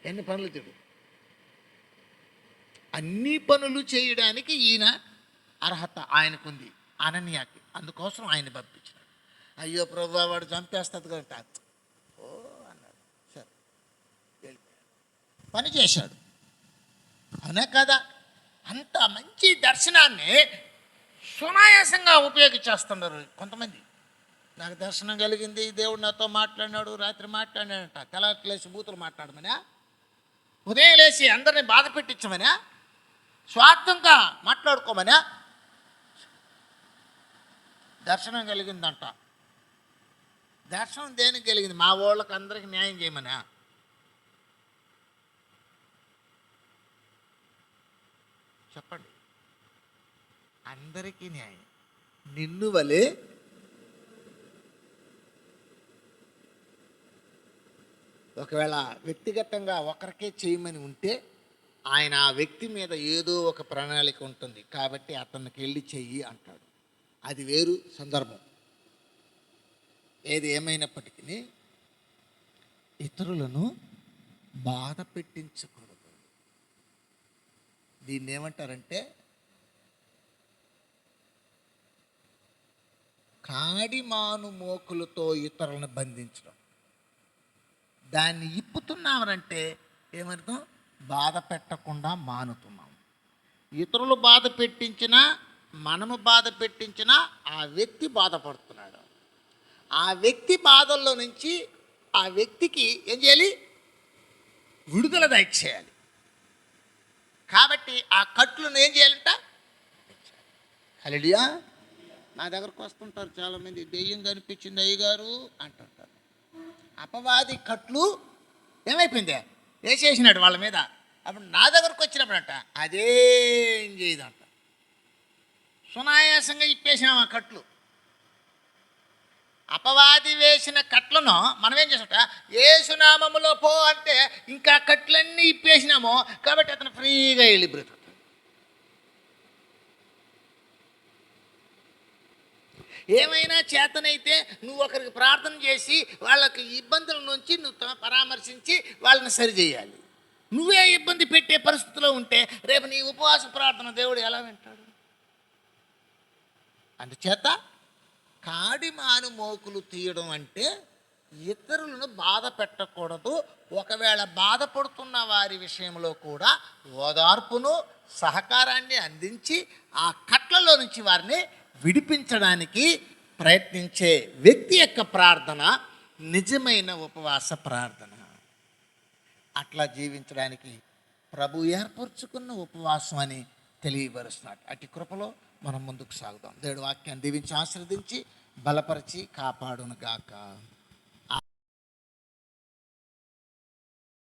ఎన్ని పనులు చూడు. అన్ని పనులు చేయడానికి ఈయన అర్హత ఆయనకుంది, అననీయాకి. అందుకోసం ఆయన పంపించాడు. అయ్యో ప్రభువా వాడు చంపేస్తుంది కదా, ఓ అన్నాడు. సరే వెళ్ళిపోయాడు, పని చేశాడు. అవునా కదా? అంత మంచి దర్శనాన్ని సునాయాసంగా ఉపయోగించేస్తున్నారు కొంతమంది. నాకు దర్శనం కలిగింది, దేవుడు నాతో మాట్లాడినాడు, రాత్రి మాట్లాడినాడంట. తెల్లలేసి బూతులు మాట్లాడమనా? ఉదయం లేచి అందరినీ బాధ పెట్టించమనా? స్వార్థంగా మాట్లాడుకోమనా? దర్శనం కలిగిందంట. దర్శనం దేనికి కలిగింది? మా వాళ్ళకి అందరికి న్యాయం చేయమనా? చెప్పండి. అందరికీ న్యాయం. నిన్ను వలే ఒకవేళ వ్యక్తిగతంగా ఒకరికే చేయమని ఉంటే ఆయన ఆ వ్యక్తి మీద ఏదో ఒక ప్రణాళిక ఉంటుంది కాబట్టి అతనికి వెళ్ళి చెయ్యి అంటాడు. అది వేరు సందర్భం. ఏది ఏమైనప్పటికీ ఇతరులను బాధ పెట్టించకూడదు. దీన్ని ఏమంటారంటే కాడిమాను మోకులతో ఇతరులను బంధించడం. దాన్ని ఇప్పుతున్నామనంటే ఏమర్థం? బాధ పెట్టకుండా మానుతున్నాం. ఇతరులు బాధ పెట్టించినా మనము బాధ పెట్టించినా ఆ వ్యక్తి బాధపడుతున్నాడు. ఆ వ్యక్తి బాధల్లో నుంచి ఆ వ్యక్తికి ఏం చేయాలి? విడుదల దయచేయాలి. కాబట్టి ఆ కట్లను ఏం చేయాలంట? హల్లెలూయా. నా దగ్గరకు వస్తుంటారు చాలామంది, దెయ్యం కనిపించింది అయ్యగారు అంటుంటారు. అపవాది కట్లు ఏమైపోయింది? వేసేసినాడు వాళ్ళ మీద. అప్పుడు నా దగ్గరకు వచ్చినప్పుడంట అదేం చేయదంట, సునాయాసంగా ఇప్పేసినాం ఆ కట్లు. అపవాది వేసిన కట్లను మనం ఏం చేసాట? యేసునామములో పో అంటే ఇంకా కట్లన్నీ ఇప్పేసినాము కాబట్టి అతను ఫ్రీగా వెళ్ళి బ్రతుకుతాడు. ఏమైనా చేతనైతే నువ్వు ఒకరికి ప్రార్థన చేసి వాళ్ళకి ఇబ్బందుల నుంచి నువ్వు పరామర్శించి వాళ్ళని సరిచేయాలి. నువ్వే ఇబ్బంది పెట్టే పరిస్థితిలో ఉంటే రేపు నీ ఉపవాస ప్రార్థన దేవుడు ఎలా వింటాడు? అందుచేత కాడిమాను మోకులు తీయడం అంటే ఇతరులను బాధ పెట్టకూడదు. ఒకవేళ బాధపడుతున్న వారి విషయంలో కూడా ఓదార్పును సహకారాన్ని అందించి ఆ కట్లలో నుంచి వారిని విడిపించడానికి ప్రయత్నించే వ్యక్తి యొక్క ప్రార్థన నిజమైన ఉపవాస ప్రార్థన. అట్లా జీవించడానికి ప్రభు ఏర్పరచుకున్న ఉపవాసం అని తెలియపరుస్తున్నాడు. అటు కృపలో మనం ముందుకు సాగుదాం. దేవుడి వాక్యాన్ని దీవించి ఆశీర్వదించి బలపరిచి కాపాడును గాక.